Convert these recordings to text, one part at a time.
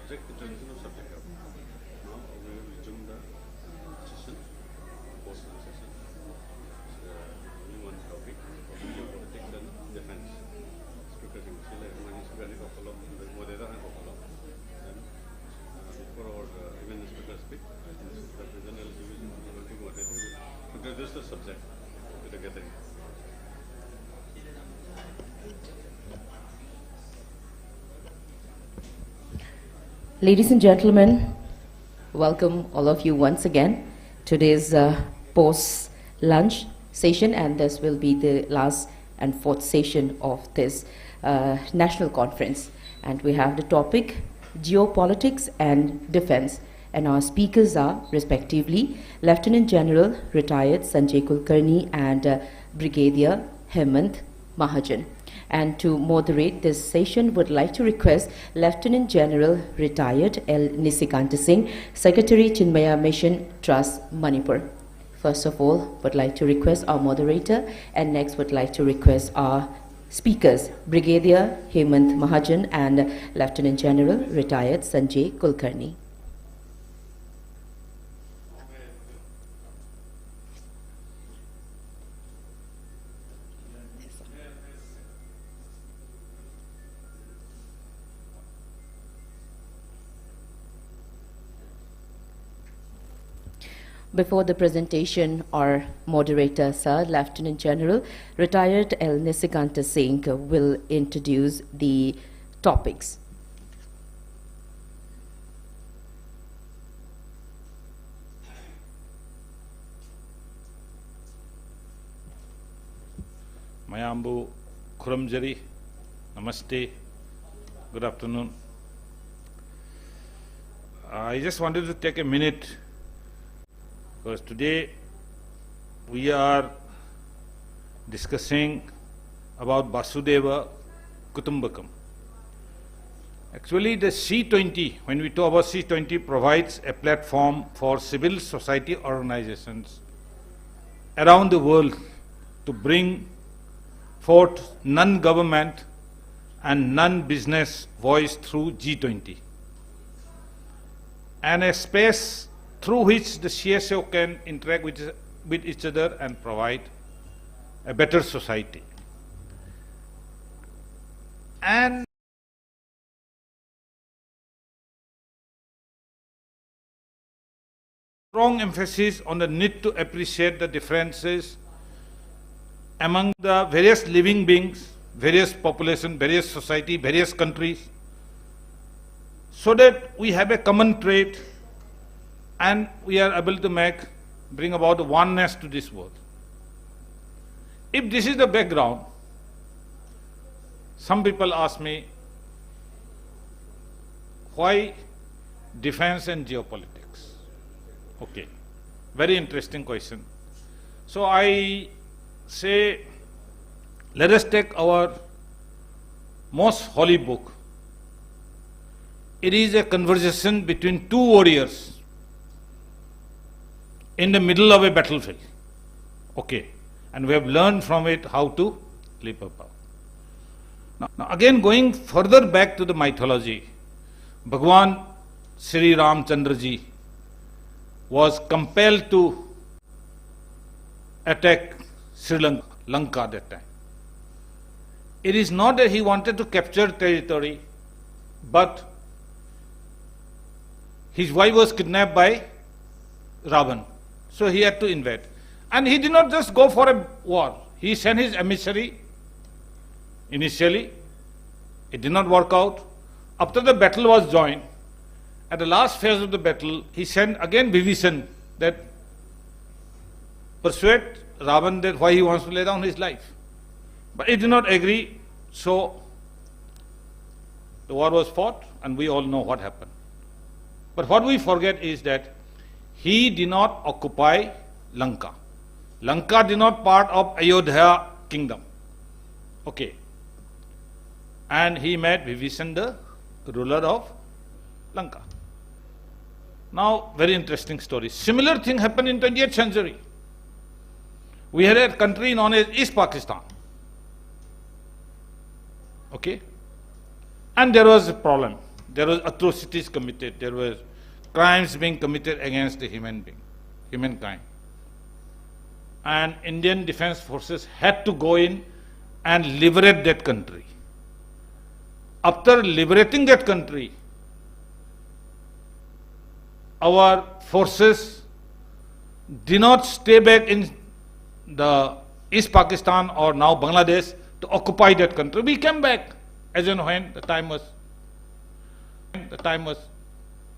subject, the transition of subject. Now we will resume the session, post-lunch session. Only one topic, geopolitics and defense. Speakers in Chile, Manipur, Vasudhaiva and Imphal. Then before our even speaker speak, the regional division will introduce the subject to the gathering. Ladies and gentlemen, welcome all of you once again. Today's post-lunch session, and this will be the last and fourth session of this national conference. And we have the topic, geopolitics and defense. And our speakers are, respectively, Lieutenant General retired Sanjay Kulkarni and Brigadier Hemant Mahajan. And to moderate this session, would like to request Lieutenant General retired L. Nisikanta Singh, Secretary Chinmaya Mission Trust, Manipur. First of all, would like to request our moderator, and next would like to request our speakers, Brigadier Hemant Mahajan and Lieutenant General retired Sanjay Kulkarni. Before the presentation, our moderator, Sir, Lieutenant General retired L. Nisikanta Singh, will introduce the topics. Mayambu Kuramjari, Namaste, good afternoon. I just wanted to take a minute, because today we are discussing about Vasudhaiva Kutumbakam. Actually, the C20, when we talk about C20, provides a platform for civil society organizations around the world to bring forth non-government and non-business voice through G20, and a space through which the CSO can interact with each other and provide a better society. And strong emphasis on the need to appreciate the differences among the various living beings, various population, various society, various countries, so that we have a common trait and we are able to bring about the oneness to this world. If this is the background, some people ask me, why defense and geopolitics? Okay, very interesting question. So I say, let us take our most holy book. It is a conversation between two warriors in the middle of a battlefield. Okay, and we have learned from it how to live above. Now again, going further back to the mythology, Bhagwan Sri Ramchandra ji was compelled to attack Sri Lanka at that time. It is not that he wanted to capture territory, but his wife was kidnapped by Ravan. So he had to invade. And he did not just go for a war. He sent his emissary initially. It did not work out. After the battle was joined, at the last phase of the battle, he sent again Vibhishan that persuade Ravan that why he wants to lay down his life. But he did not agree, so the war was fought, and we all know what happened. But what we forget is that he did not occupy Lanka. Lanka did not part of Ayodhya kingdom. Okay. And he made Vibhishan the ruler of Lanka. Now, very interesting story. Similar thing happened in 20th century. We had a country known as East Pakistan. Okay. And there was a problem. there was atrocities committed, there were crimes being committed against the humankind. And Indian Defence Forces had to go in and liberate that country. After liberating that country, our forces did not stay back in the East Pakistan or now Bangladesh to occupy that country. We came back as and when the time was.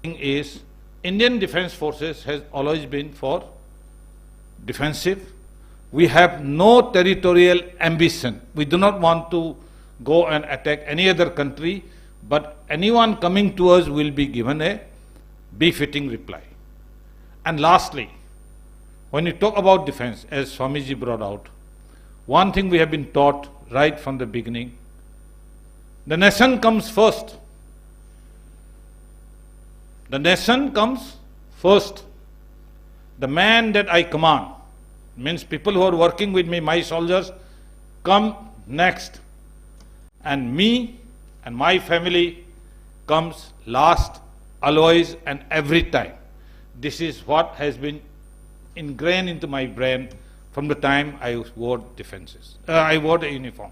Is Indian Defence Forces has always been for defensive. We have no territorial ambition. We do not want to go and attack any other country, but anyone coming to us will be given a befitting reply. And lastly, when you talk about defense, as Swamiji brought out, one thing we have been taught right from the beginning, the nation comes first. The nation comes first. The man that I command, means people who are working with me, my soldiers, come next. And me and my family comes last, always and every time. This is what has been ingrained into my brain from the time I wore I wore the uniform.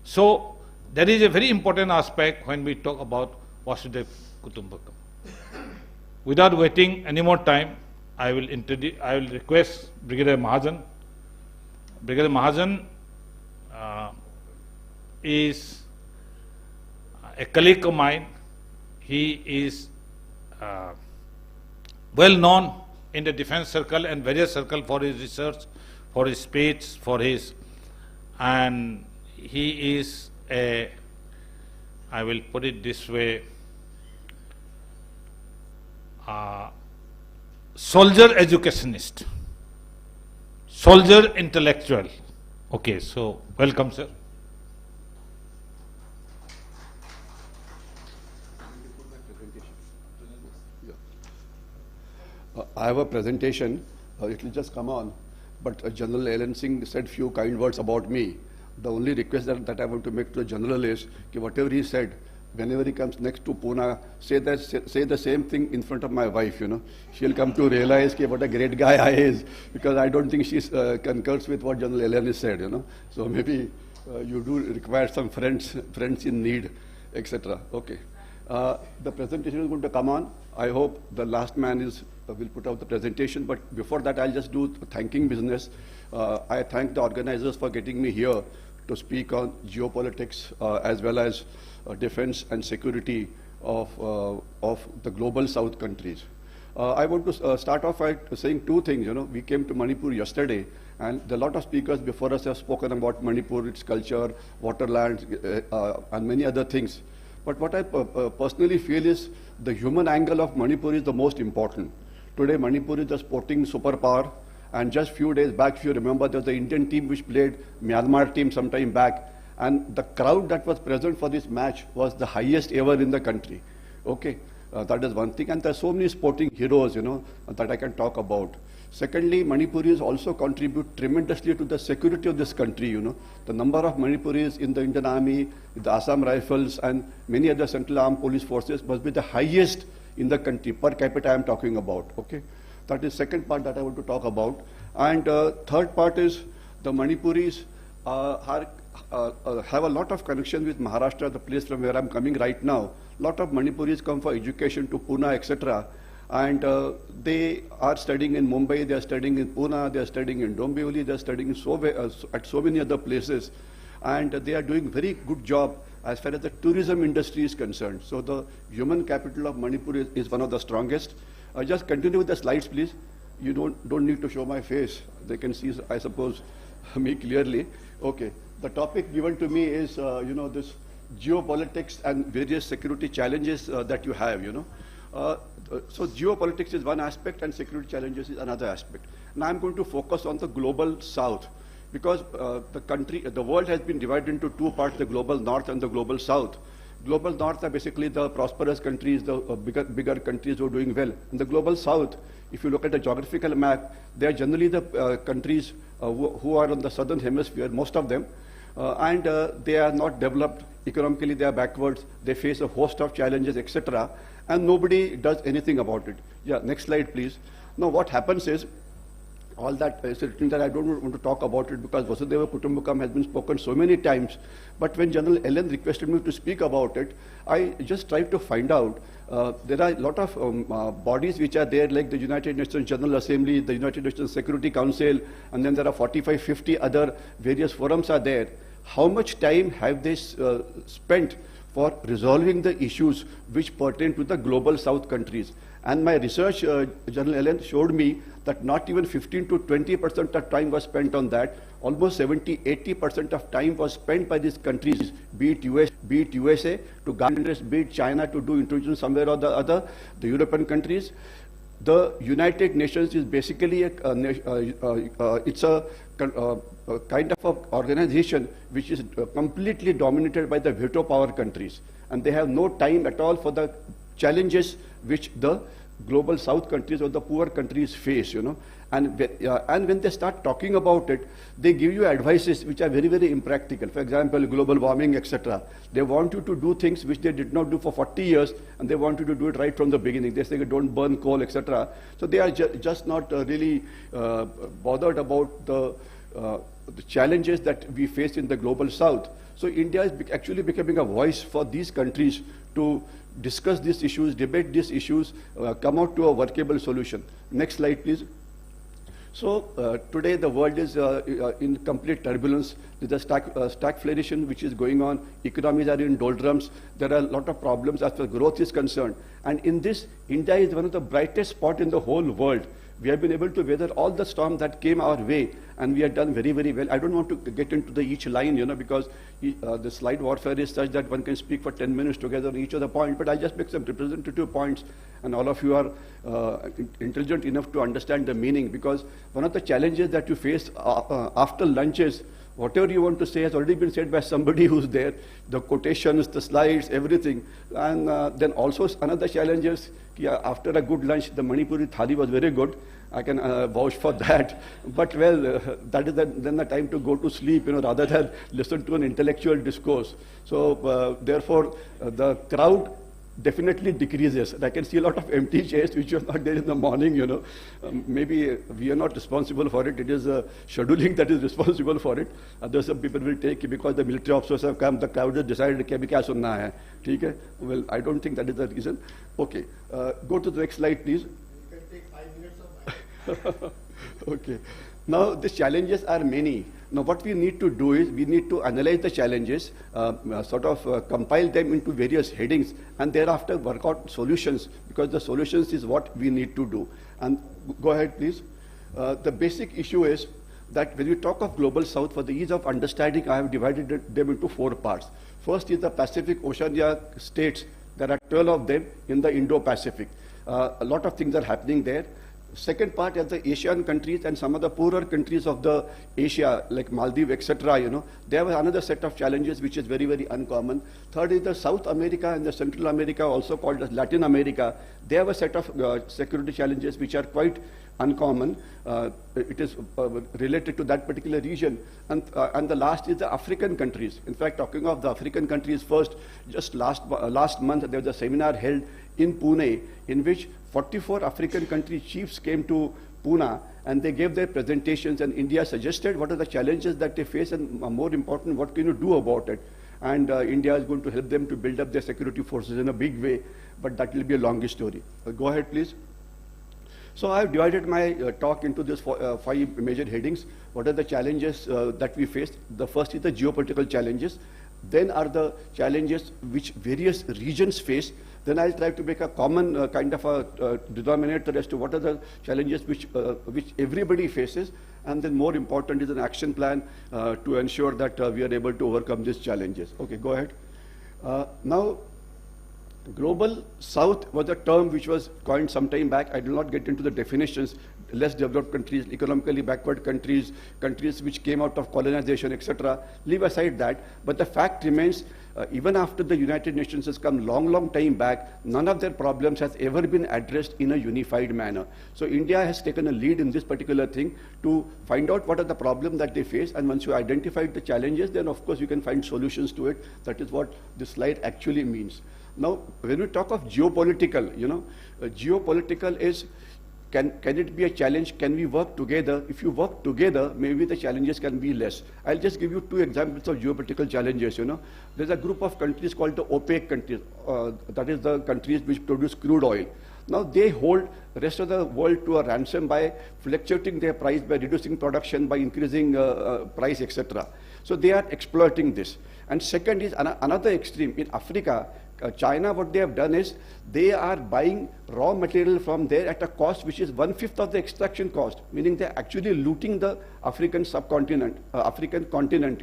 So that is a very important aspect when we talk about Vasudhaiva Kutumbakam. Without waiting any more time, I will request Brigadier Mahajan. Brigadier Mahajan is a colleague of mine. He is well known in the defense circle and various circles for his research, for his speech, and he is a, I will put it this way, soldier educationist, soldier intellectual. Okay, so welcome, sir. I have a presentation, it will just come on, but General Alan Singh said few kind words about me. The only request that I want to make to the General is, whatever he said, whenever he comes next to Pune, say the same thing in front of my wife, She'll come to realize what a great guy I is, because I don't think she concurs with what General Alan has said, So maybe you do require some friends in need, etc. Okay. The presentation is going to come on. I hope the last man will put out the presentation, but before that I'll just do thanking business. I thank the organizers for getting me here to speak on geopolitics as well as defense and security of the global south countries. I want to start off by saying two things. We came to Manipur yesterday, and a lot of speakers before us have spoken about Manipur, its culture, waterlands, and many other things. But what I personally feel is the human angle of Manipur is the most important. Today, Manipur is the sporting superpower, and just few days back, if you remember, there was the Indian team which played Myanmar team some time back, and the crowd that was present for this match was the highest ever in the country. Okay, that is one thing, and there are so many sporting heroes, that I can talk about. Secondly, Manipuris also contribute tremendously to the security of this country, The number of Manipuris in the Indian Army, the Assam Rifles, and many other Central Armed Police Forces must be the highest in the country, per capita I am talking about, okay? That is second part that I want to talk about. And third part is the Manipuris have a lot of connection with Maharashtra, the place from where I'm coming right now. A lot of Manipuris come for education to Pune, etc. And they are studying in Mumbai, they are studying in Pune, they are studying in Dombivli, they are studying at so many other places. And they are doing very good job as far as the tourism industry is concerned. So the human capital of Manipur is one of the strongest. Just continue with the slides, please. You don't need to show my face. They can see, I suppose, me clearly. Okay. The topic given to me is, this geopolitics and various security challenges that you have, So geopolitics is one aspect and security challenges is another aspect. Now I'm going to focus on the global south, because the world has been divided into two parts, the global north and the global south. Global north are basically the prosperous countries, the bigger countries who are doing well. And the global south, if you look at the geographical map, they are generally the countries who are on the southern hemisphere, most of them. and they are not developed. Economically, they are backwards. They face a host of challenges, etc. And nobody does anything about it. Yeah, next slide, please. Now, what happens is, all that is written that I don't want to talk about it because Vasudhaiva Kutumbakam has been spoken so many times. But when General Ellen requested me to speak about it, I just tried to find out. There are a lot of bodies which are there, like the United Nations General Assembly, the United Nations Security Council, and then there are 45, 50 other various forums are there. How much time have they spent for resolving the issues which pertain to the global South countries? And my research, General Ellen, showed me that not even 15 to 20% of time was spent on that. Almost 70, 80% of time was spent by these countries, be it USA to guard interest, be it China to do intrusion somewhere or the other, the European countries. The United Nations is basically it's a kind of an organization which is completely dominated by the veto power countries, and they have no time at all for the challenges which the global South countries or the poor countries face, you know. And when they start talking about it, they give you advices which are very, very impractical. For example, global warming, etc. They want you to do things which they did not do for 40 years, and they want you to do it right from the beginning. They say don't burn coal, etc. So they are just not really bothered about the challenges that we face in the global South. So India is actually becoming a voice for these countries to discuss these issues, debate these issues, come out to a workable solution. Next slide, please. So today the world is in complete turbulence. There's a stagflation which is going on. Economies are in doldrums. There are a lot of problems as far as growth is concerned. And in this, India is one of the brightest spots in the whole world. We have been able to weather all the storm that came our way, and we have done very, very well. I don't want to get into each line, you know, because the slide warfare is such that one can speak for 10 minutes together on each of the point, but I'll just make some representative points, and all of you are intelligent enough to understand the meaning, because one of the challenges that you face after lunch is whatever you want to say has already been said by somebody who's there, the quotations, the slides, everything. And then also another challenge is, after a good lunch, the Manipuri thali was very good. I can vouch for that. But well, that is then the time to go to sleep, you know, rather than listen to an intellectual discourse. So therefore, the crowd definitely decreases. And I can see a lot of empty chairs which are not there in the morning, you know. Maybe we are not responsible for it. It is scheduling that is responsible for it. Others, some people will take it because the military officers have come, the crowd has decided कि अभी क्या सुनना है, ठीक है? Well, I don't think that is the reason. Okay, go to the next slide, please. You can take 5 minutes of mine. Okay. Now, the challenges are many. Now, what we need to do is, we need to analyze the challenges, compile them into various headings, and thereafter work out solutions, because the solutions is what we need to do. And go ahead, please. The basic issue is that when we talk of global South, for the ease of understanding, I have divided them into 4 parts. First is the Pacific Oceania states. There are 12 of them in the Indo-Pacific. A lot of things are happening there. Second part is the Asian countries and some of the poorer countries of the Asia, like Maldives, etc. You know, they have another set of challenges which is very, very uncommon. Third is the South America and the Central America, also called as Latin America. They have a set of security challenges which are quite uncommon. It is related to that particular region. And the last is the African countries. In fact, talking of the African countries first, just last month there was a seminar held in Pune in which 44 African country chiefs came to Pune, and they gave their presentations, and India suggested what are the challenges that they face, and more important, what can you do about it. And India is going to help them to build up their security forces in a big way, but that will be a long story. Go ahead, please. So I have divided my talk into these 5 major headings. What are the challenges that we face? The first is the geopolitical challenges. Then are the challenges which various regions face. Then I'll try to make a common kind of a denominator as to what are the challenges which everybody faces. And then more important is an action plan to ensure that we are able to overcome these challenges. Okay, go ahead. Now, Global South was a term which was coined some time back. I will not get into the definitions. Less developed countries, economically backward countries, countries which came out of colonization, etc. Leave aside that. But the fact remains, even after the United Nations has come long time back, none of their problems has ever been addressed in a unified manner. So India has taken a lead in this particular thing to find out what are the problems that they face, and once you identify the challenges, then of course you can find solutions to it. That is what this slide actually means. Now, when we talk of geopolitical, geopolitical is, can it be a challenge? Can we work together? If you work together, maybe the challenges can be less. I'll just give you two examples of geopolitical challenges. There's a group of countries called the OPEC countries. That is the countries which produce crude oil. Now they hold the rest of the world to a ransom by fluctuating their price, by reducing production, by increasing price, etc. So they are exploiting this. And second is another extreme. In Africa, China, what they have done is they are buying raw material from there at a cost which is 1/5 of the extraction cost, meaning they're actually looting the African subcontinent, African continent,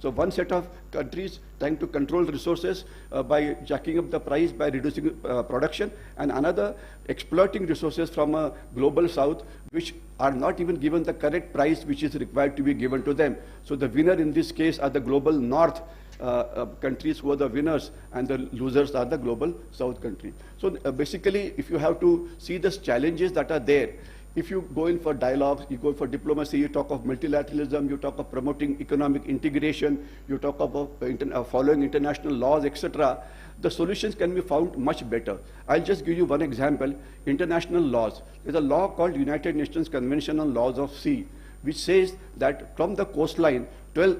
So one set of countries trying to control resources by jacking up the price, by reducing production, and another exploiting resources from a global south, which are not even given the correct price which is required to be given to them. So the winner in this case are the global north countries who are the winners, and the losers are the global south countries. So basically, if you have to see the challenges that are there, if you go in for dialogues, you go for diplomacy, you talk of multilateralism, you talk of promoting economic integration, you talk about following international laws, etc., the solutions can be found much better. I'll just give you one example. International laws. There's a law called United Nations Convention on Laws of Sea, which says that from the coastline,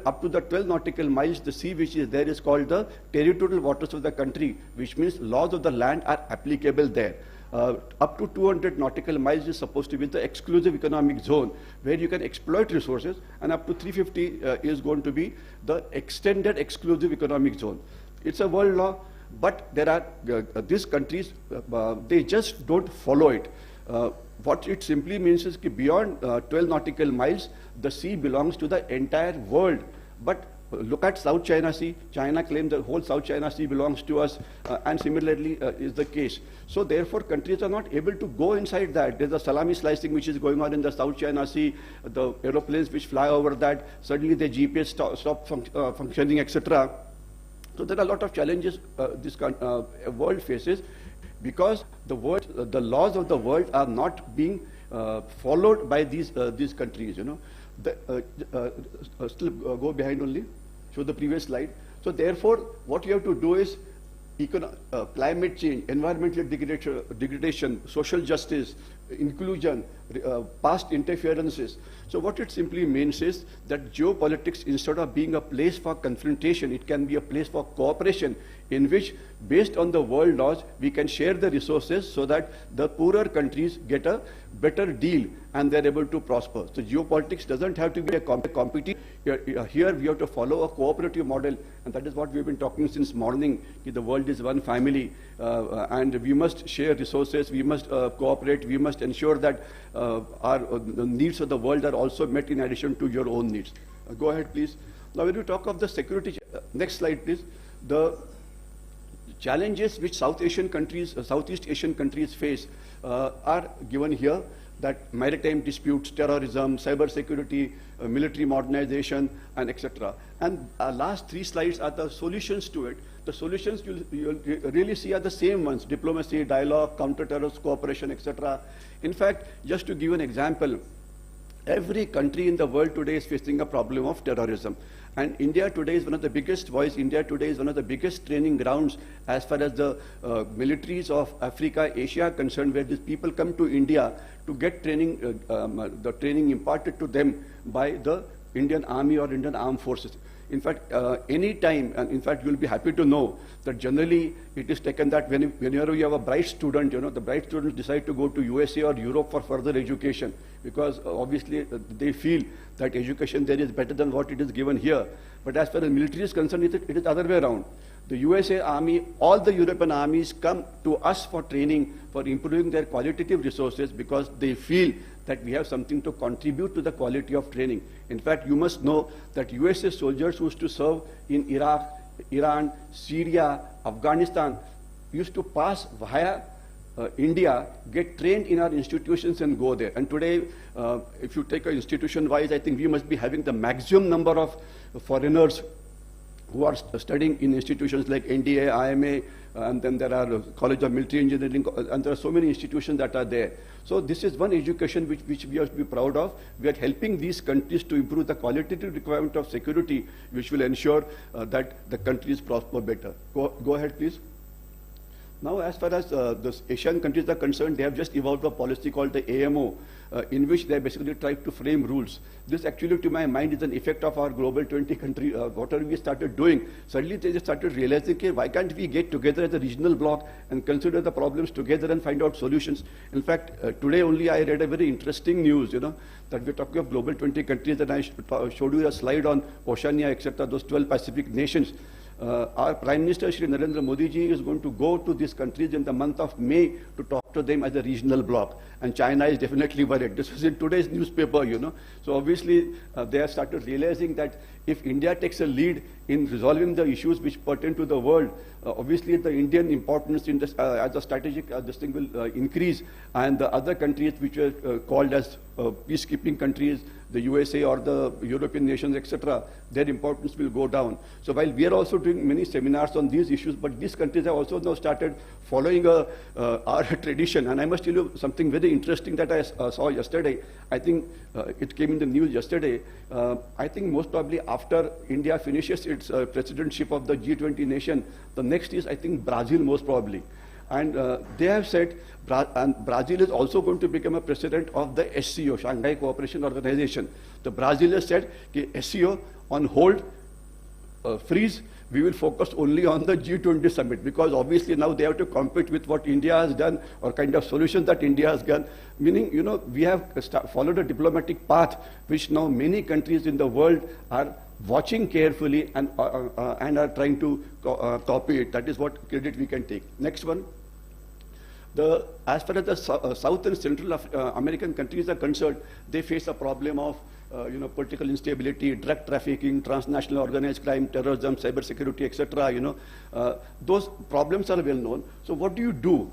up to the 12 nautical miles, the sea which is there is called the territorial waters of the country, which means laws of the land are applicable there. Up to 200 nautical miles is supposed to be the exclusive economic zone, where you can exploit resources, and up to 350 is going to be the extended exclusive economic zone. It's a world law, but there are these countries, they just don't follow it. What it simply means is that beyond 12 nautical miles, the sea belongs to the entire world. But look at South China Sea. China claims the whole South China Sea belongs to us, and similarly is the case. So therefore, countries are not able to go inside that. There's a salami slicing which is going on in the South China Sea. The aeroplanes which fly over that, suddenly the GPS stop functioning, etc. So there are a lot of challenges this world faces, because the laws of the world are not being followed by these countries. Still go behind only. Show the previous slide. So therefore, what you have to do is climate change, environmental degradation, social justice, inclusion, past interferences. So what it simply means is that geopolitics, instead of being a place for confrontation, it can be a place for cooperation, in which, based on the world laws, we can share the resources so that the poorer countries get a better deal and they're able to prosper. So geopolitics doesn't have to be a competition. Here we have to follow a cooperative model, and that is what we've been talking since morning. The world is one family, and we must share resources, we must cooperate, we must ensure that the needs of the world are also met in addition to your own needs. Go ahead, please. Now, when you talk of the security, next slide, please. The challenges which Southeast Asian countries face are given here, that maritime disputes, terrorism, cyber security, military modernization, and etc. And last three slides are the solutions to it. The solutions you'll really see are the same ones: diplomacy, dialogue, counter-terrorist cooperation, etc. In fact, just to give an example, every country in the world today is facing a problem of terrorism. And India today is one of the biggest voice. India today is one of the biggest training grounds as far as the militaries of Africa, Asia are concerned, where these people come to India to get training, the training imparted to them by the Indian Army or Indian Armed Forces. In fact, any time, and in fact, you'll be happy to know that generally it is taken that whenever you have a bright student, the bright students decide to go to USA or Europe for further education, because obviously they feel that education there is better than what it is given here. But as far as military is concerned, it is the other way around. The USA Army, all the European armies come to us for training, for improving their qualitative resources, because they feel that we have something to contribute to the quality of training. In fact, you must know that USA soldiers who used to serve in Iraq, Iran, Syria, Afghanistan, used to pass via India, get trained in our institutions and go there. And today, if you take an institution-wise, I think we must be having the maximum number of foreigners who are studying in institutions like NDA, IMA, and then there are College of Military Engineering, and there are so many institutions that are there. So this is one education which we have to be proud of. We are helping these countries to improve the qualitative requirement of security, which will ensure that the countries prosper better. Go ahead, please. Now, as far as the Asian countries are concerned, they have just evolved a policy called the AMO, in which they basically try to frame rules. This actually, to my mind, is an effect of our global 20 country, whatever we started doing. Suddenly, they just started realizing, okay, why can't we get together as a regional bloc and consider the problems together and find out solutions? In fact, today only I read a very interesting news, that we're talking of global 20 countries, and I showed you a slide on Oceania, etc., those 12 Pacific nations. Our Prime Minister, Shri Narendra Modi ji, is going to go to these countries in the month of May to talk to them as a regional bloc. And China is definitely worried. This was in today's newspaper, So obviously, they have started realizing that if India takes a lead in resolving the issues which pertain to the world, obviously the Indian importance in this, as a strategic, this thing will increase. And the other countries which were called as peacekeeping countries, the USA or the European nations, etc., their importance will go down. So while we are also doing many seminars on these issues, but these countries have also now started following our tradition. And I must tell you something very interesting that I saw yesterday. I think it came in the news yesterday. I think most probably after India finishes its presidentship of the G20 nation, the next is, I think, Brazil most probably. And they have said, and Brazil is also going to become a president of the SCO, Shanghai Cooperation Organization. The Brazil has said, SCO on hold, freeze, we will focus only on the G20 summit, because obviously now they have to compete with what India has done or kind of solutions that India has done. Meaning, we have followed a diplomatic path which now many countries in the world are watching carefully and are trying to copy it. That is what credit we can take. Next one. As far as the South and Central American countries are concerned, they face a problem of political instability, drug trafficking, transnational organized crime, terrorism, cyber security, etc. Those problems are well known. So what do you do?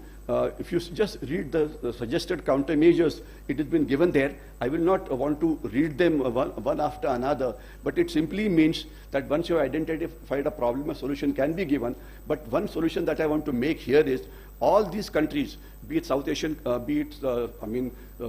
If you just read the suggested countermeasures, it has been given there. I will not want to read them one after another, but it simply means that once you have identified a problem, a solution can be given. But one solution that I want to make here is, all these countries, be it South Asian, be it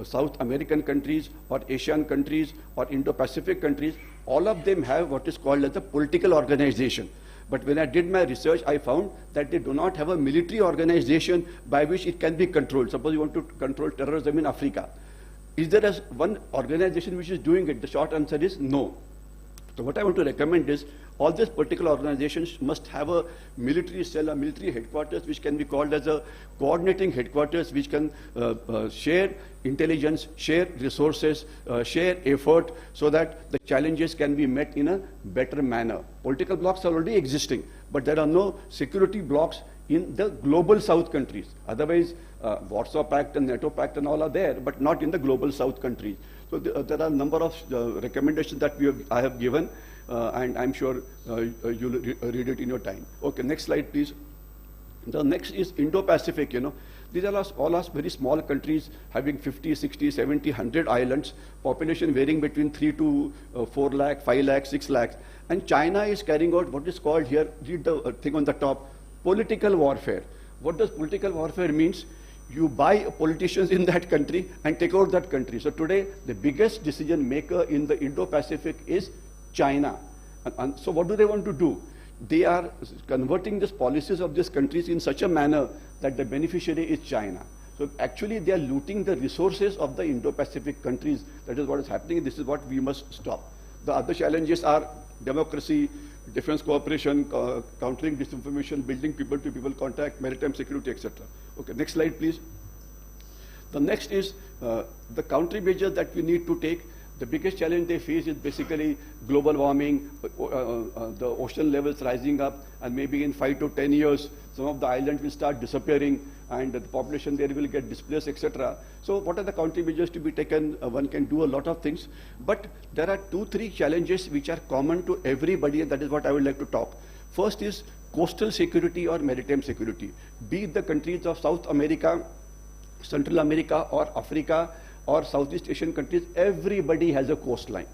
South American countries or Asian countries or Indo-Pacific countries, all of them have what is called as a political organization. But when I did my research, I found that they do not have a military organization by which it can be controlled. Suppose you want to control terrorism in Africa. Is there one organization which is doing it? The short answer is no. So what I want to recommend is, all these particular organizations must have a military cell, a military headquarters, which can be called as a coordinating headquarters, which can share intelligence, share resources, share effort, so that the challenges can be met in a better manner. Political blocks are already existing, but there are no security blocks in the global South countries. Otherwise, Warsaw Pact and NATO Pact and all are there, but not in the global South countries. So there are a number of recommendations that I have given, and I'm sure you'll read it in your time. Okay, next slide, please. The next is Indo-Pacific. These are all very small countries having 50, 60, 70, 100 islands, population varying between 3 to 4 lakh, 5 lakh, 6 lakhs. And China is carrying out what is called here, read the thing on the top, political warfare. What does political warfare means? You buy politicians in that country and take over that country. So today, the biggest decision maker in the Indo-Pacific is China. And so what do they want to do? They are converting these policies of these countries in such a manner that the beneficiary is China. So actually, they are looting the resources of the Indo-Pacific countries. That is what is happening. This is what we must stop. The other challenges are democracy, defense cooperation, countering disinformation, building people-to-people contact, maritime security, etc. Okay, next slide, please. The next is the countermeasures that we need to take. The biggest challenge they face is basically global warming, the ocean levels rising up, and maybe in 5 to 10 years, some of the islands will start disappearing, and the population there will get displaced, etc. So what are the countermeasures to be taken? One can do a lot of things, but there are 2-3 challenges which are common to everybody, and that is what I would like to talk. First is coastal security or maritime security. Be it the countries of South America, Central America, or Africa, or Southeast Asian countries, everybody has a coastline.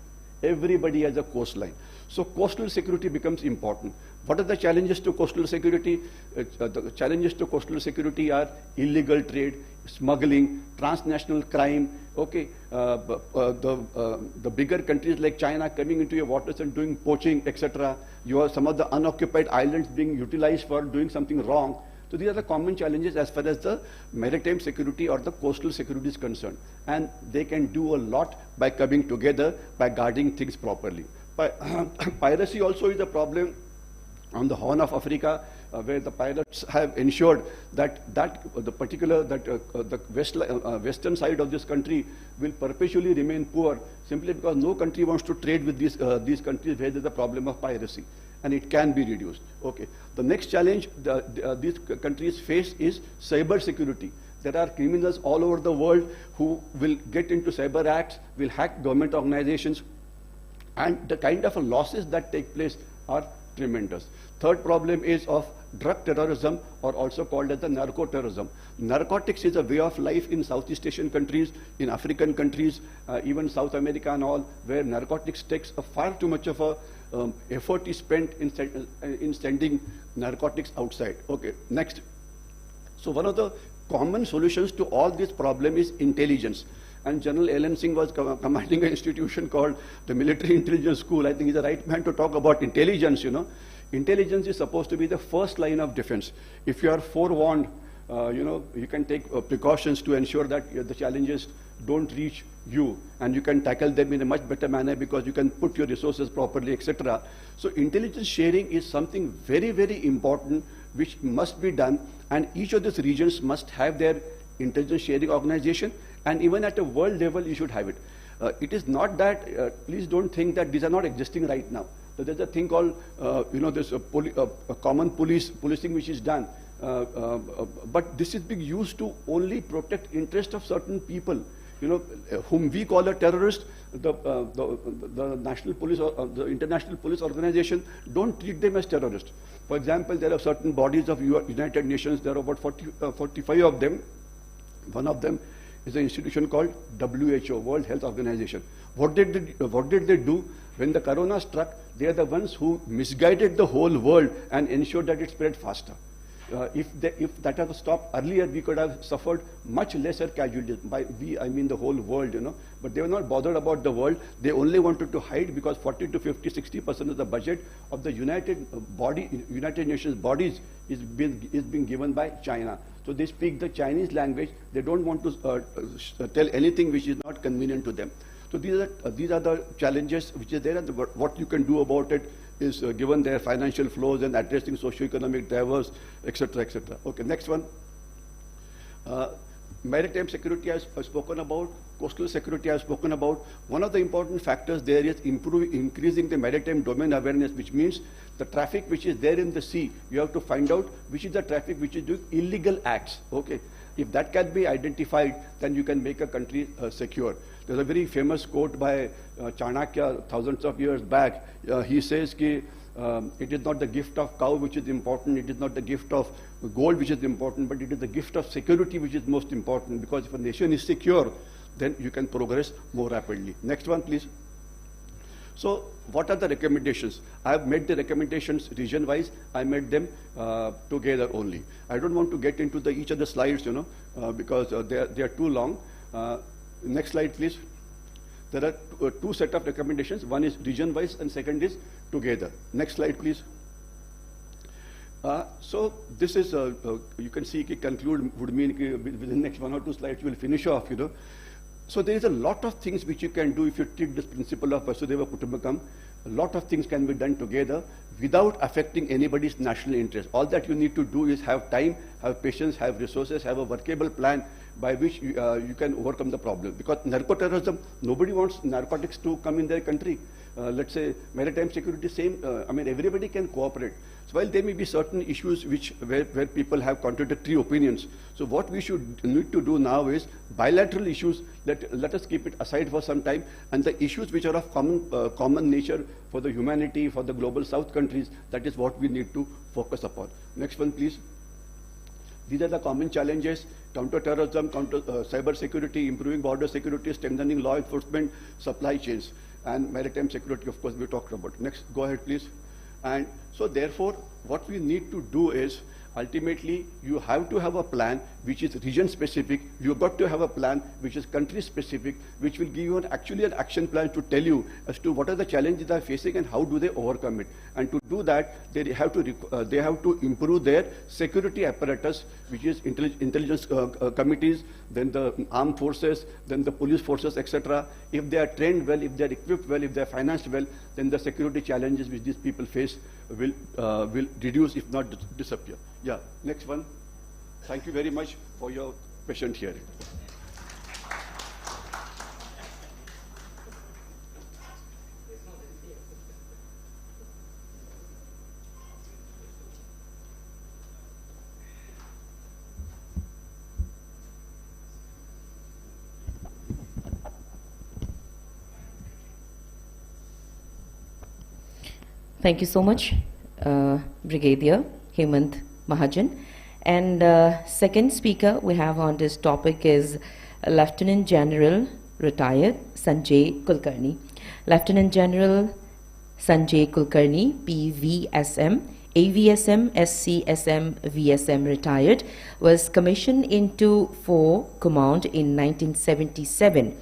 Everybody has a coastline. So coastal security becomes important. What are the challenges to coastal security? The challenges to coastal security are illegal trade, smuggling, transnational crime. Okay, the bigger countries like China coming into your waters and doing poaching, etc. You have some of the unoccupied islands being utilized for doing something wrong. So these are the common challenges as far as the maritime security or the coastal security is concerned. And they can do a lot by coming together, by guarding things properly. Piracy also is a problem on the Horn of Africa, where the pirates have ensured that the western side of this country will perpetually remain poor, simply because no country wants to trade with these countries where there is a problem of piracy, and it can be reduced. Okay. The next challenge these countries face is cyber security. There are criminals all over the world who will get into cyber acts, will hack government organizations, and the kind of losses that take place are tremendous. Third problem is of drug terrorism, or also called as the narco-terrorism. Narcotics is a way of life in Southeast Asian countries, in African countries, even South America and all, where narcotics takes far too much of a effort is spent in sending narcotics outside. Okay, next. So one of the common solutions to all this problem is intelligence. And General Alan Singh was commanding an institution called the Military Intelligence School. I think he's the right man to talk about intelligence, you know. Intelligence is supposed to be the first line of defense. If you are forewarned, you can take precautions to ensure that the challenges don't reach you, and you can tackle them in a much better manner because you can put your resources properly, etc. So intelligence sharing is something very, very important which must be done, and each of these regions must have their intelligence sharing organization, and even at a world level you should have it. It is not that, please don't think that these are not existing right now. So there's a thing called, there's a common policing which is done, but this is being used to only protect interest of certain people, whom we call a terrorist. The national police or the international police organization don't treat them as terrorists. For example, there are certain bodies of United Nations. There are about 45 of them. One of them is an institution called WHO, World Health Organization. What did they do? When the corona struck, they are the ones who misguided the whole world and ensured that it spread faster. If that had stopped earlier, we could have suffered much lesser casualties. By we, I mean the whole world, But they were not bothered about the world. They only wanted to hide, because 40 to 50, 60% of the budget of the United Nations bodies is being given by China. So they speak the Chinese language. They don't want to tell anything which is not convenient to them. So these are the challenges which is there, and what you can do about it is given their financial flows and addressing socio-economic drivers, etc., etc. Okay, next one. Maritime security I have spoken about, coastal security I have spoken about. One of the important factors there is increasing the maritime domain awareness, which means the traffic which is there in the sea, you have to find out which is the traffic which is doing illegal acts. Okay, if that can be identified, then you can make a country secure. There's a very famous quote by Chanakya thousands of years back. He says that it is not the gift of cow which is important, it is not the gift of gold which is important, but it is the gift of security which is most important, because if a nation is secure, then you can progress more rapidly. Next one, please. So what are the recommendations? I have made the recommendations region-wise. I made them together only. I don't want to get into each of the slides, because they are too long. Next slide, please. There are two set of recommendations. One is region-wise and second is together. Next slide, please. So this is, you can see, conclude would mean within the next 1 or 2 slides you will finish off, So there is a lot of things which you can do if you take this principle of Vasudhaiva Kutumbakam. A lot of things can be done together without affecting anybody's national interest. All that you need to do is have time, have patience, have resources, have a workable plan by which you can overcome the problem. Because narco-terrorism, nobody wants narcotics to come in their country. Let's say maritime security, same. Everybody can cooperate. So while there may be certain issues where people have contradictory opinions, so what we need to do now is bilateral issues. Let us keep it aside for some time, and the issues which are of common nature for the humanity, for the global South countries, that is what we need to focus upon. Next one, please. These are the common challenges: counter-terrorism, cyber security, improving border security, strengthening law enforcement, supply chains. and maritime security, of course, we talked about. Next, go ahead, please. And so therefore, what we need to do is, ultimately, you have to have a plan which is region-specific. You've got to have a plan which is country-specific, which will give you actually an action plan to tell you as to what are the challenges they are facing and how do they overcome it. And to do that, they have to improve their security apparatus, which is intelligence committees, then the armed forces, then the police forces, etc. If they are trained well, if they are equipped well, if they are financed well, then the security challenges which these people face will reduce, if not disappear. Yeah, next one. Thank you very much for your patient hearing. Thank you so much, Brigadier Hemant Mahajan. And second speaker we have on this topic is Lieutenant General retired Sanjay Kulkarni. Lieutenant General Sanjay Kulkarni, PVSM, AVSM, SCSM, VSM retired, was commissioned into 4 Command in 1977.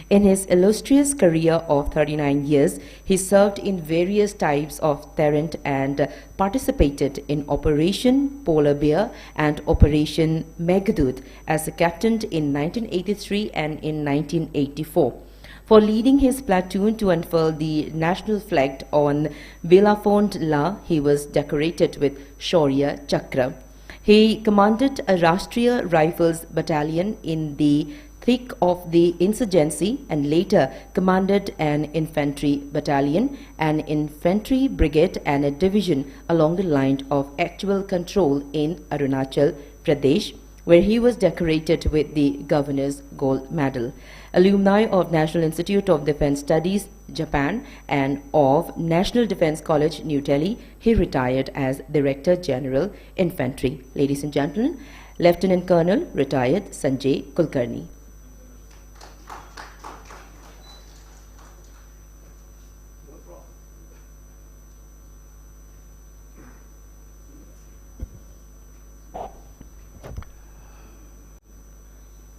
In his illustrious career of 39 years, he served in various types of terrain and participated in Operation Polar Bear and Operation Meghadut as a captain in 1983 and in 1984. For leading his platoon to unfurl the national flag on Belafont La, he was decorated with Shaurya Chakra. He commanded a Rashtriya Rifles battalion in the thick of the insurgency and later commanded an infantry battalion, an infantry brigade and a division along the line of actual control in Arunachal Pradesh, where he was decorated with the Governor's Gold Medal. Alumni of National Institute of Defence Studies, Japan, and of National Defence College, New Delhi, he retired as Director General Infantry. Ladies and gentlemen, Lieutenant Colonel retired Sanjay Kulkarni.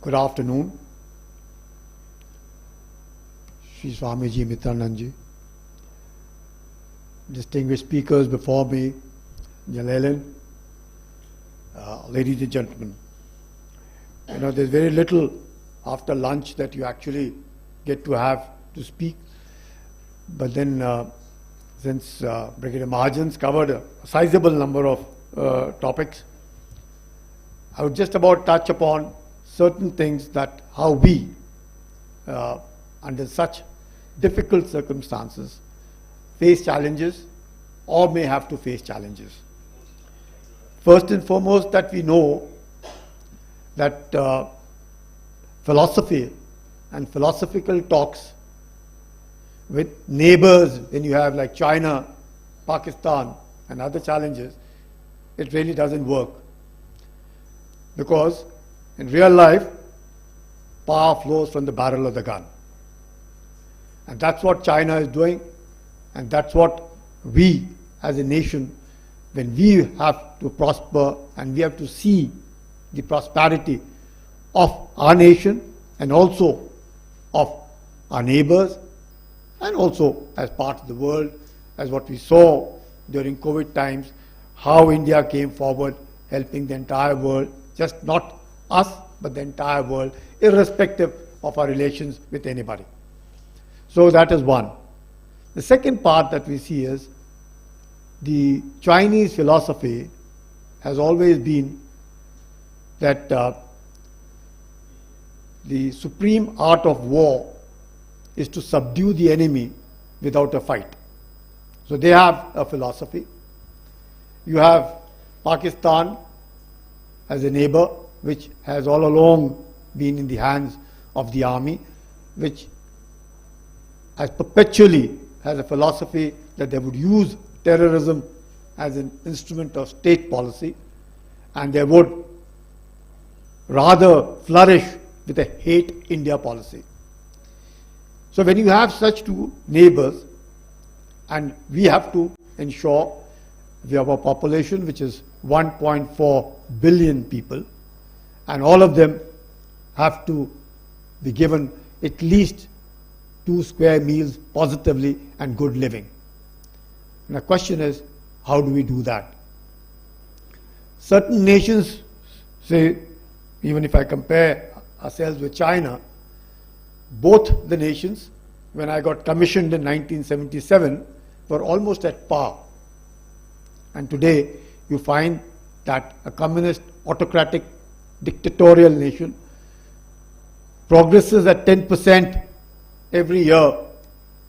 Good afternoon, Shri Swamiji Mitrananji, distinguished speakers before me, Jalelen, ladies and gentlemen. You know, there's very little after lunch that you actually get to have to speak, but then since Brigadier Mahajan's covered a sizable number of topics, I would just about touch upon certain things that how we, under such difficult circumstances, face challenges or may have to face challenges. First and foremost, that we know that philosophy and philosophical talks with neighbors, when you have like China, Pakistan and other challenges, it really doesn't work. Because in real life, power flows from the barrel of the gun. And that's what China is doing, and that's what we as a nation, when we have to prosper and we have to see the prosperity of our nation and also of our neighbors and also as part of the world, as what we saw during COVID times, how India came forward helping the entire world, just not us, but the entire world, irrespective of our relations with anybody. So that is one. The second part that we see is the Chinese philosophy has always been that the supreme art of war is to subdue the enemy without a fight. So they have a philosophy. You have Pakistan as a neighbor, which has all along been in the hands of the army, which has perpetually has a philosophy that they would use terrorism as an instrument of state policy, and they would rather flourish with a hate India policy. So when you have such two neighbors, and we have to ensure we have a population which is 1.4 billion people, and all of them have to be given at least 2 square meals positively and good living. And the question is, how do we do that? Certain nations say, even if I compare ourselves with China, both the nations, when I got commissioned in 1977, were almost at par. And today you find that a communist, autocratic, dictatorial nation progresses at 10% every year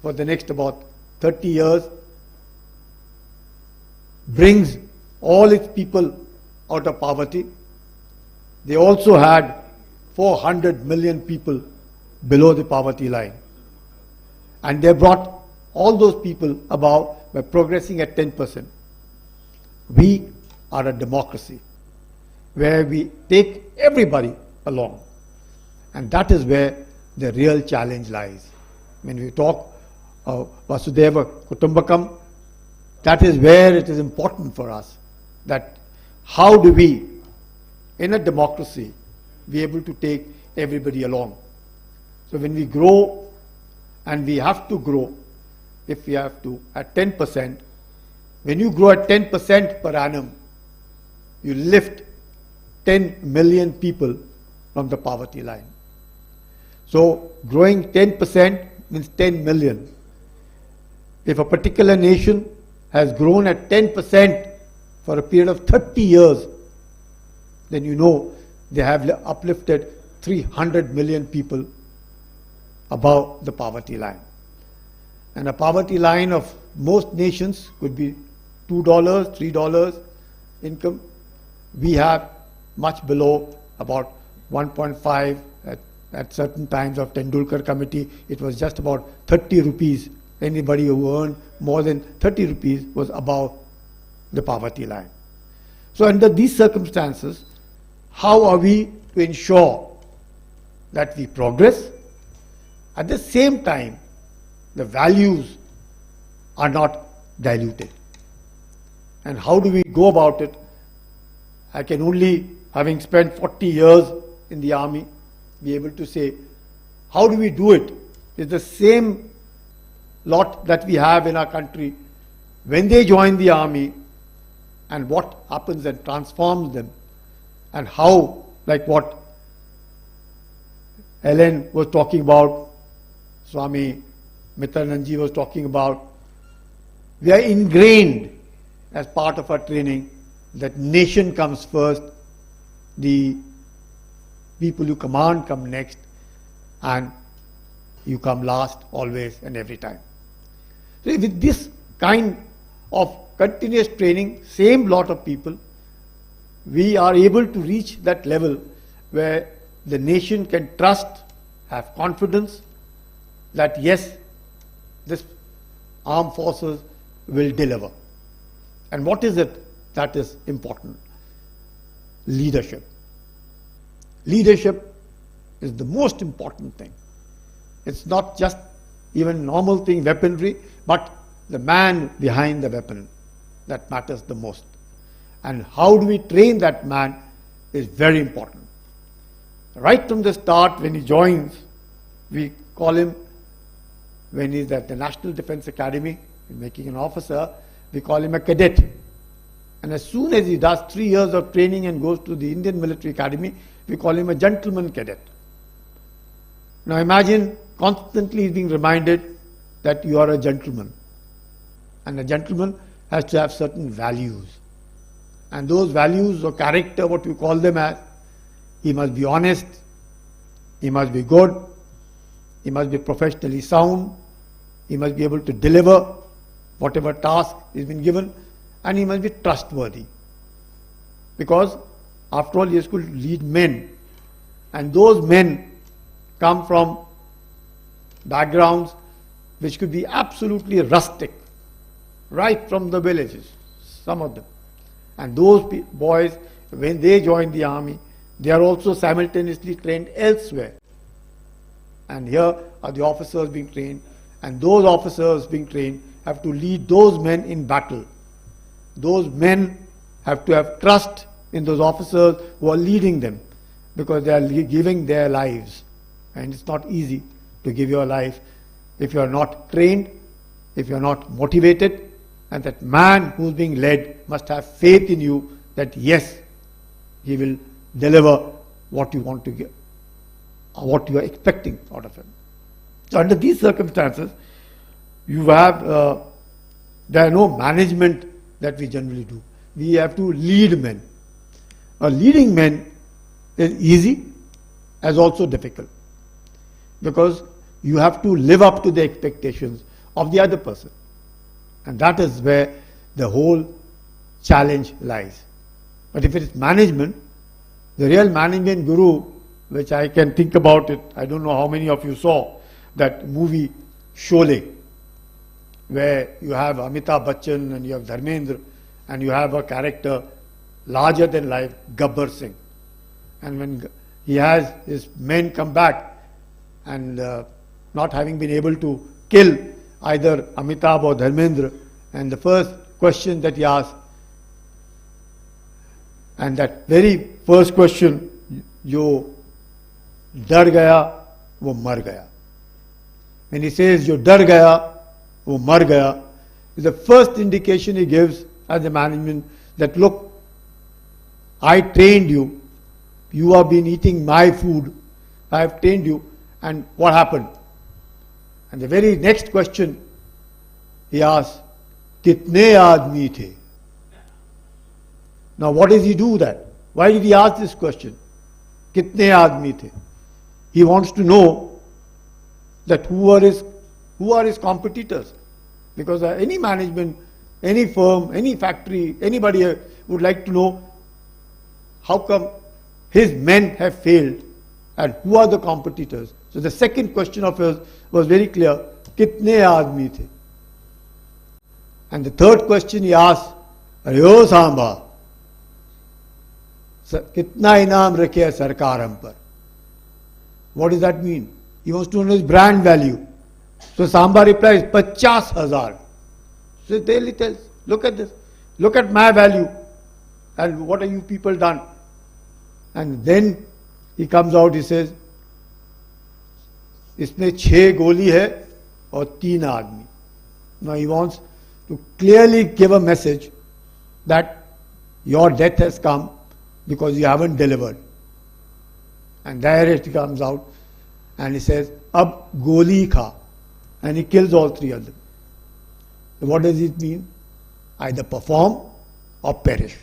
for the next about 30 years, brings all its people out of poverty. They also had 400 million people below the poverty line. And they brought all those people above by progressing at 10%. We are a democracy where we take everybody along. And that is where the real challenge lies. When we talk of Vasudhaiva, Kutumbakam, that is where it is important for us that how do we, in a democracy, be able to take everybody along. So when we grow, and we have to grow, if we have to, at 10%, when you grow at 10% per annum, you lift 10 million people from the poverty line. So growing 10% means 10 million. If a particular nation has grown at 10% for a period of 30 years, then you know they have uplifted 300 million people above the poverty line. And a poverty line of most nations could be $2, $3 income. We have much below, about 1.5. At certain times of Tendulkar committee, it was just about 30 rupees. Anybody who earned more than 30 rupees was above the poverty line. So under these circumstances, how are we to ensure that we progress? At the same time, the values are not diluted. And how do we go about it? I can only, having spent 40 years in the army, be able to say, how do we do it? It's the same lot that we have in our country when they join the army, and what happens and transforms them, and how, like what Ellen was talking about, Swami Mitrananji was talking about, we are ingrained as part of our training that nation comes first, the people you command come next, and you come last always and every time. So with this kind of continuous training, same lot of people, we are able to reach that level where the nation can trust, have confidence that yes, this armed forces will deliver. And what is it that is important? Leadership. Leadership is the most important thing. It's not just even normal thing, weaponry, but the man behind the weapon that matters the most. And how do we train that man is very important. Right from the start, when he joins, we call him, when he's at the National Defense Academy, making an officer, we call him a cadet. And as soon as he does 3 years of training and goes to the Indian Military Academy, we call him a gentleman cadet. Now imagine constantly being reminded that you are a gentleman. And a gentleman has to have certain values. And those values or character, what we call them as, he must be honest, he must be good, he must be professionally sound, he must be able to deliver whatever task is been given, and he must be trustworthy. Because after all, he has to lead men, and those men come from backgrounds which could be absolutely rustic, right from the villages, some of them. And those boys, when they join the army, they are also simultaneously trained elsewhere. And here are the officers being trained, and those officers being trained have to lead those men in battle. Those men have to have trust in those officers who are leading them, because they are giving their lives. And it's not easy to give your life if you are not trained, if you are not motivated, and that man who is being led must have faith in you that yes, he will deliver what you want to give, or what you are expecting out of him. So under these circumstances, you have, there are no management that we generally do. We have to lead men. Leading men is easy as also difficult, because you have to live up to the expectations of the other person. And that is where the whole challenge lies. But if it is management, the real management guru, which I can think about it, I don't know how many of you saw that movie Sholay, where you have Amitabh Bachchan and you have Dharmendra, and you have a character larger than life, Gabbar Singh. And when he has his men come back and not having been able to kill either Amitabh or Dharmendra, and the first question that he asks, and that very first question, jo dar gaya, wo mar gaya. When he says, jo dar gaya, wo mar gaya, is the first indication he gives as a management that, look, I trained you, you have been eating my food, I have trained you, and what happened? And the very next question he asks, kitne aadmi the? Now what does he do that? Why did he ask this question? Kitne aadmi the? He wants to know that who are his competitors. Because any management, any firm, any factory, anybody would like to know how come his men have failed and who are the competitors. So the second question of his was very clear, kitne aadmi the? And the third question he asked, Aryo Samba, kitna inam rakhe hai sarkar hum par? What does that mean? He wants to know his brand value. So Samba replies, 50,000. So he tells, look at this, look at my value, and what have you people done? And then he comes out, he says, इसमें 6 गोली है और 3 आदमी. Now he wants to clearly give a message that your death has come because you haven't delivered. And there it comes out, and he says, ab goli kha, and he kills all 3 of them. So what does it mean? Either perform or perish.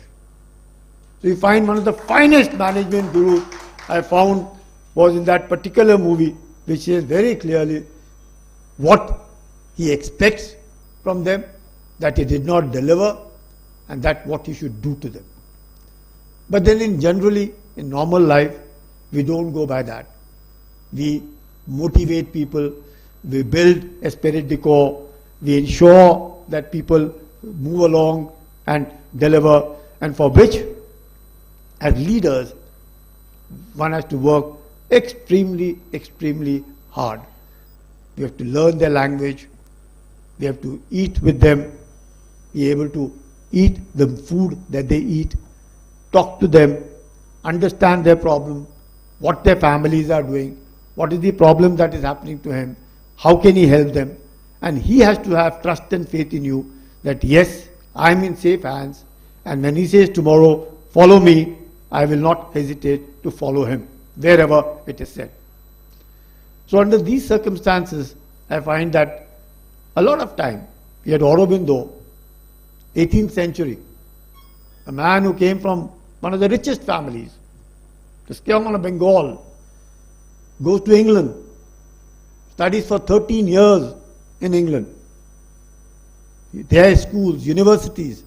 So you find one of the finest management gurus I found was in that particular movie, which says very clearly what he expects from them, that he did not deliver, and that what he should do to them. But then generally, in normal life, we don't go by that. We motivate people, we build esprit de corps, we ensure that people move along and deliver, and for which, as leaders, one has to work extremely, extremely hard. We have to learn their language, we have to eat with them, be able to eat the food that they eat, talk to them, understand their problem, what their families are doing, what is the problem that is happening to him, how can he help them, and he has to have trust and faith in you that yes, I am in safe hands, and when he says tomorrow, follow me, I will not hesitate to follow him, wherever it is said. So under these circumstances, I find that a lot of time, we had Aurobindo, 18th century, a man who came from one of the richest families, the Skyong of Bengal, goes to England, studies for 13 years in England. There are schools, universities.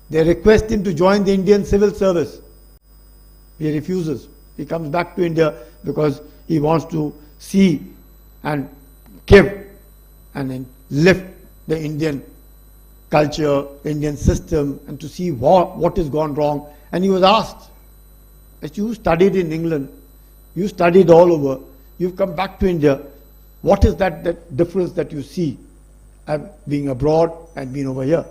They request him to join the Indian civil service. He refuses. He comes back to India because he wants to see and give and then lift the Indian culture, Indian system, and to see what has gone wrong. And he was asked, as you studied in England, you studied all over, you've come back to India, what is that difference that you see being abroad and being over here?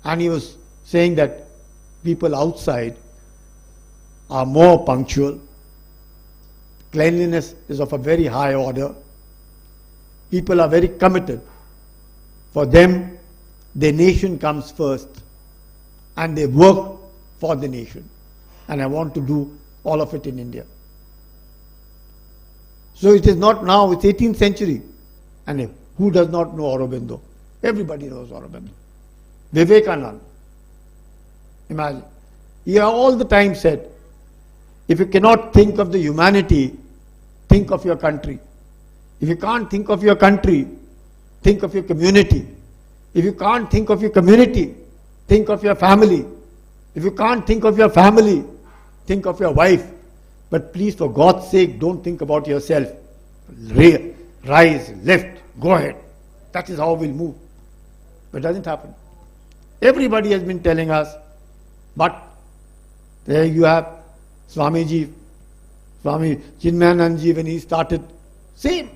And he was saying that people outside are more punctual, cleanliness is of a very high order, people are very committed. For them, their nation comes first and they work for the nation. And I want to do all of it in India. So it is not now, it's 18th century. And who does not know Aurobindo? Everybody knows Aurobindo. Vivekananda. Imagine. He all the time said, if you cannot think of the humanity, think of your country. If you can't think of your country, think of your community. If you can't think of your community, think of your family. If you can't think of your family, think of your wife. But please, for God's sake, don't think about yourself. Rise, lift, go ahead. That is how we'll move. But it doesn't happen. Everybody has been telling us, but there you have Swamiji, Swami Chinmayananji, when he started, same,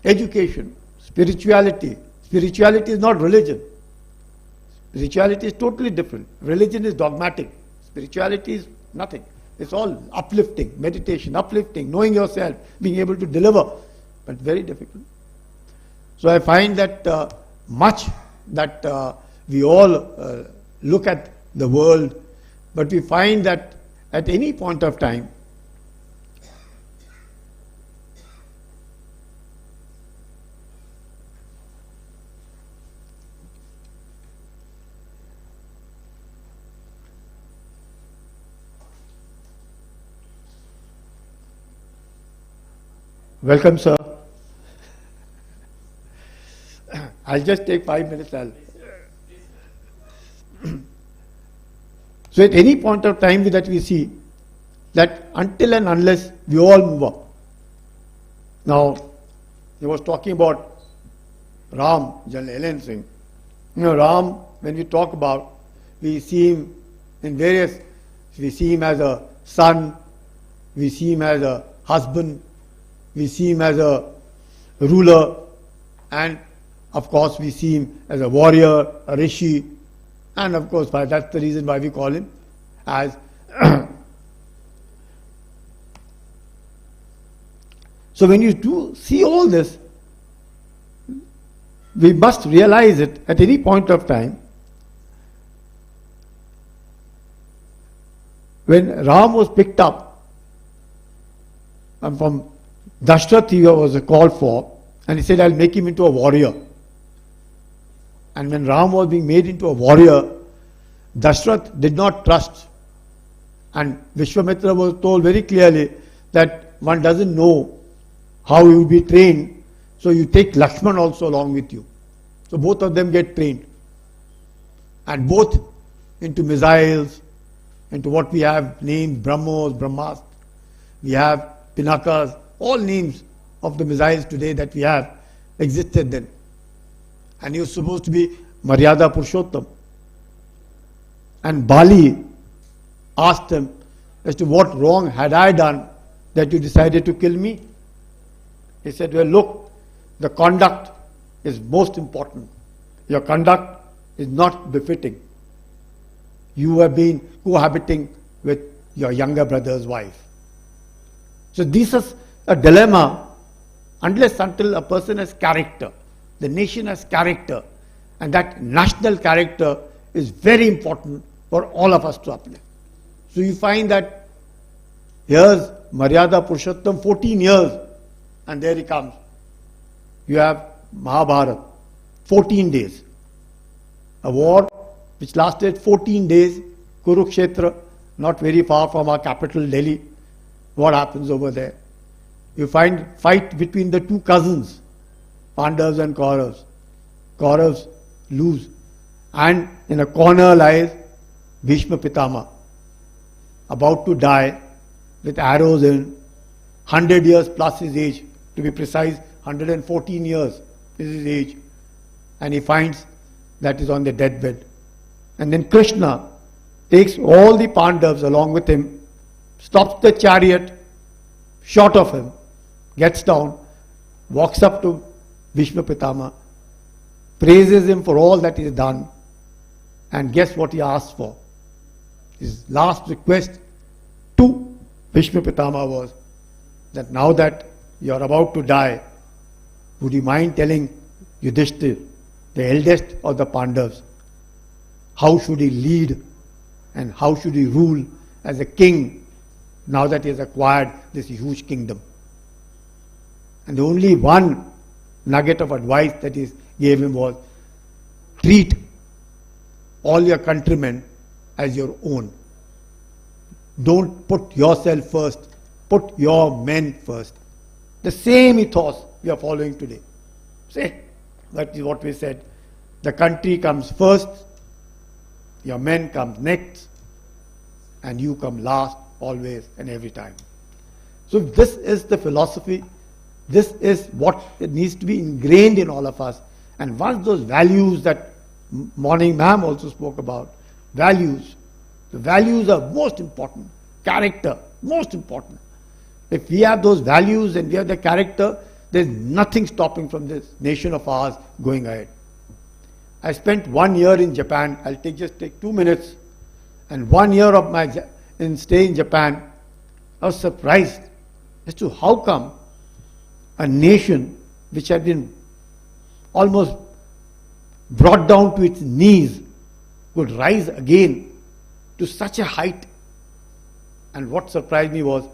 education, spirituality. Spirituality is not religion. Spirituality is totally different. Religion is dogmatic. Spirituality is nothing. It's all uplifting, meditation, uplifting, knowing yourself, being able to deliver, but very difficult. So I find that much that we all look at the world, but we find that at any point of time, welcome, sir. I'll just take 5 minutes. So at any point of time that we see that until and unless we all move up. Now, he was talking about Ram, General Ellen Singh. You know, Ram, when we talk about, we see him in various, we see him as a son, we see him as a husband, we see him as a ruler, and of course we see him as a warrior, a rishi, and of course that's the reason why we call him as so when you do see all this, we must realize it at any point of time. When Ram was picked up and from Dashrath, he was called for, and he said, I'll make him into a warrior. And when Ram was being made into a warrior, Dashrath did not trust. And Vishwamitra was told very clearly that one doesn't know how you will be trained, so you take Lakshman also along with you. So both of them get trained. And both into missiles, into what we have named Brahmos, Brahmastra, we have Pinakas, all names of the missiles today that we have existed then. And he was supposed to be Maryada Purushottam. And Bali asked him as to what wrong had I done that you decided to kill me. He said, well, look, the conduct is most important. Your conduct is not befitting. You have been cohabiting with your younger brother's wife. So this is a dilemma unless until a person has character. The nation has character, and that national character is very important for all of us to uplift. So you find that here's Maryada Purushottam, 14 years, and there he comes. You have Mahabharata, 14 days. A war which lasted 14 days, Kurukshetra, not very far from our capital Delhi. What happens over there? You find fight between the two cousins, Pandavas and Kauravas. Kauravas lose. And in a corner lies Bhishma Pitama, about to die with arrows in 100 years plus his age. To be precise, 114 years is his age. And he finds that is on the deathbed. And then Krishna takes all the Pandavas along with him, stops the chariot, short of him, gets down, walks up to Bhishma Pitama, praises him for all that he has done, and guess what he asked for? His last request to Bhishma Pitama was that now that you are about to die, would you mind telling Yudhishthir, the eldest of the Pandavas, how should he lead and how should he rule as a king now that he has acquired this huge kingdom? And the only one nugget of advice that he gave him was, treat all your countrymen as your own. Don't put yourself first, put your men first. The same ethos we are following today. See, that is what we said. The country comes first, your men come next, and you come last, always and every time. So this is the philosophy. This is what needs to be ingrained in all of us. And once those values that morning ma'am also spoke about, values, the values are most important. Character, most important. If we have those values and we have the character, there's nothing stopping from this nation of ours going ahead. I spent 1 year in Japan. I'll just take 2 minutes. And 1 year of my stay in Japan, I was surprised as to how come a nation which had been almost brought down to its knees would rise again to such a height. And what surprised me was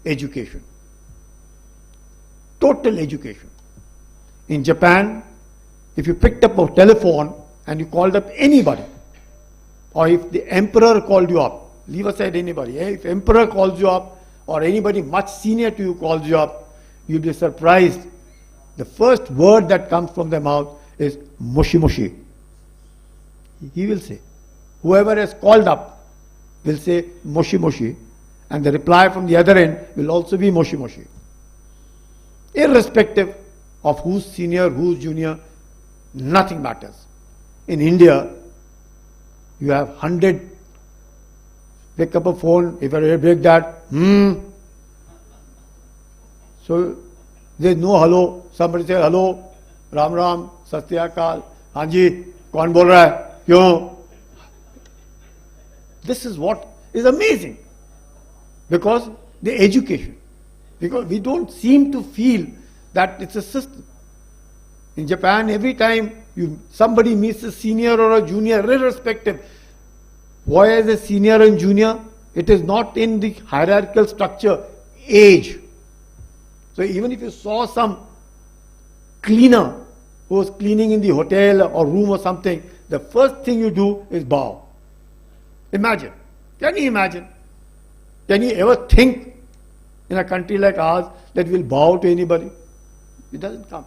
education. Total education. In Japan, if you picked up a telephone and you called up anybody, or if the emperor called you up, leave aside anybody, if emperor calls you up, or anybody much senior to you calls you up, you'll be surprised. The first word that comes from their mouth is mushi mushi. He will say. Whoever has called up will say mushi mushi, and the reply from the other end will also be mushi mushi. Irrespective of who's senior, who's junior, nothing matters. In India, you have 100, pick up a phone, if I break that, So there's no hello. Somebody say hello, Ram Ram, Satyakal, Hanji, kaun bol raha hai? Kyun? This is what is amazing. Because the education. Because we don't seem to feel that it's a system. In Japan, every time somebody meets a senior or a junior, irrespective, why is a senior and junior? It is not in the hierarchical structure, age. So even if you saw some cleaner who was cleaning in the hotel or room or something, the first thing you do is bow. Imagine. Can you imagine? Can you ever think in a country like ours that we'll bow to anybody? It doesn't come.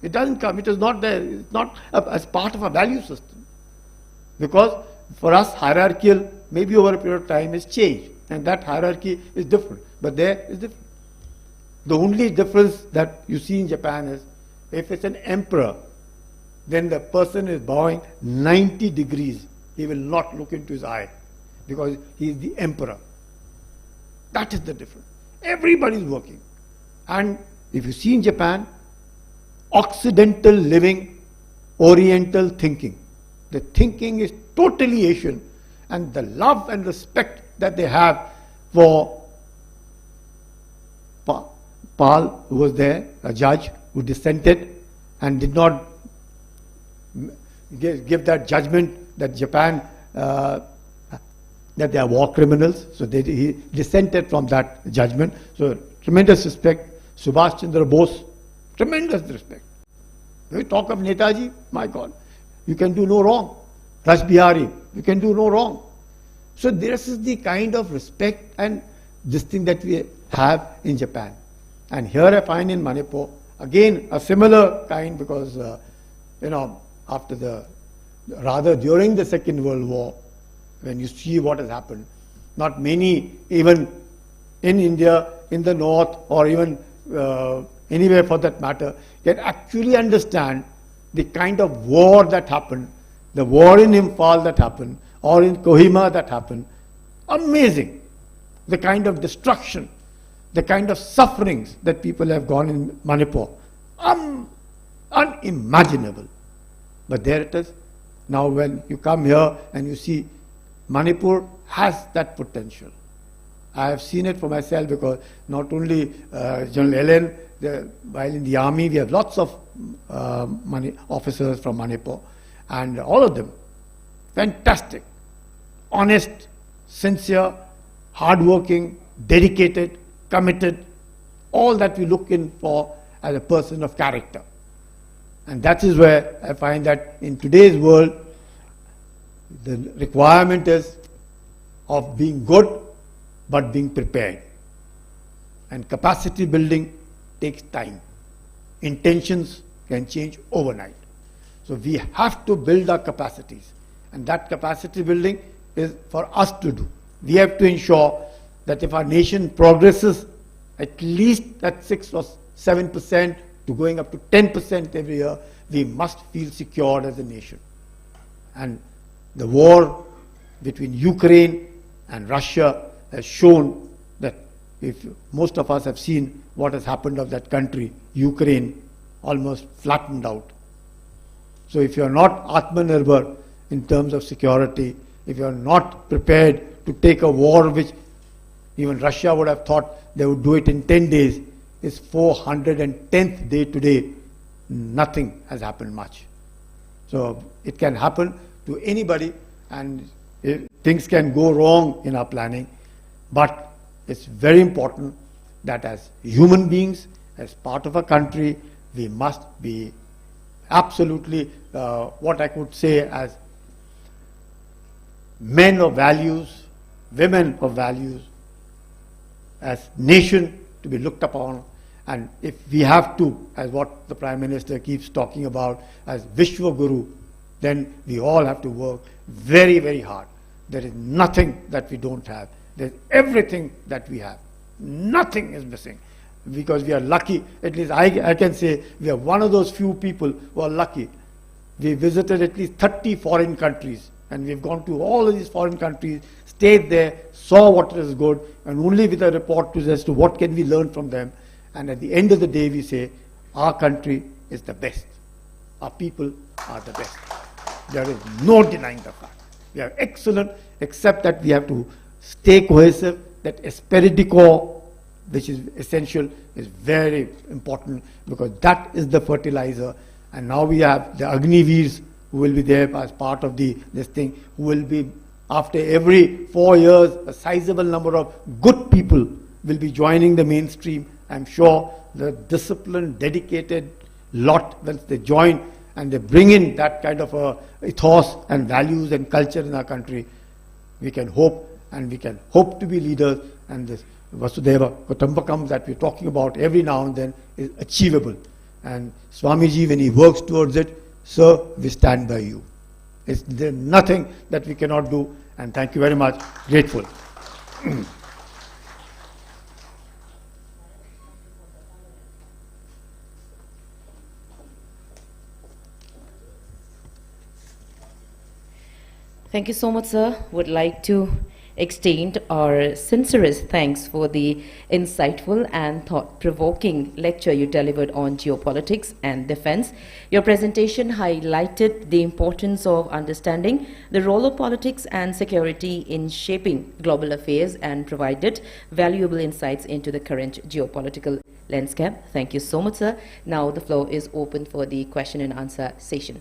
It doesn't come. It is not there. It's not as part of a value system. Because for us, hierarchical, maybe over a period of time, has changed. And that hierarchy is different. But there is different. The only difference that you see in Japan is, if it's an emperor, then the person is bowing 90 degrees. He will not look into his eye because he is the emperor. That is the difference. Everybody is working. And if you see in Japan, Occidental living, Oriental thinking. The thinking is totally Asian. And the love and respect that they have for Pal, who was there, a judge who dissented and did not give that judgment that Japan, that they are war criminals. So he dissented from that judgment. So tremendous respect. Subhash Chandra Bose, tremendous respect. When we talk of Netaji, my God, you can do no wrong. Raj Bihari, you can do no wrong. So this is the kind of respect and this thing that we have in Japan. And here I find in Manipur, again, a similar kind, because, rather during the Second World War, when you see what has happened, not many, even in India, in the north, or even anywhere for that matter, can actually understand the kind of war that happened, the war in Imphal that happened, or in Kohima that happened. Amazing. The kind of destruction, the kind of sufferings that people have gone in Manipur, unimaginable. But there it is. Now when you come here and you see Manipur has that potential. I have seen it for myself because not only General Ellen, while in the army we have lots of officers from Manipur, and all of them fantastic, honest, sincere, hardworking, dedicated, committed, all that we look in for as a person of character. And that is where I find that in today's world, the requirement is of being good, but being prepared. And capacity building takes time. Intentions can change overnight. So we have to build our capacities. And that capacity building is for us to do. We have to ensure that if our nation progresses at least at 6 or 7% to going up to 10% every year, we must feel secured as a nation. And the war between Ukraine and Russia has shown that if most of us have seen what has happened of that country, Ukraine almost flattened out. So if you are not Atmanirbhar in terms of security, if you are not prepared to take a war which even Russia would have thought they would do it in 10 days, it's 410th day today, nothing has happened much. So it can happen to anybody, and things can go wrong in our planning, but it's very important that as human beings, as part of a country, we must be absolutely what I could say as men of values, women of values, as nation to be looked upon. And if we have to, as what the Prime Minister keeps talking about, as Vishwa Guru, then we all have to work very, very hard. There is nothing that we don't have. There's everything that we have. Nothing is missing. Because we are lucky, at least I can say we are one of those few people who are lucky. We visited at least 30 foreign countries, and we've gone to all of these foreign countries, stayed there, saw what is good, and only with a report as to what can we learn from them. And at the end of the day, we say, our country is the best. Our people are the best. There is no denying the fact. We are excellent, except that we have to stay cohesive, that esprit de corps, which is essential, is very important, because that is the fertilizer. And now we have the Agniveers who will be there as part of this thing, who will be, after every 4 years, a sizable number of good people will be joining the mainstream. I'm sure the disciplined, dedicated lot, once they join and they bring in that kind of a ethos and values and culture in our country, we can hope, and we can hope to be leaders, and this Vasudhaiva, Kutumbakam that we're talking about every now and then is achievable. And Swamiji, when he works towards it, sir, we stand by you. There's nothing that we cannot do, and thank you very much. Grateful. Thank you so much, sir. Would like to extend our sincerest thanks for the insightful and thought-provoking lecture you delivered on geopolitics and defense. Your presentation highlighted the importance of understanding the role of politics and security in shaping global affairs and provided valuable insights into the current geopolitical landscape. Thank you so much, sir. Now the floor is open for the question and answer session.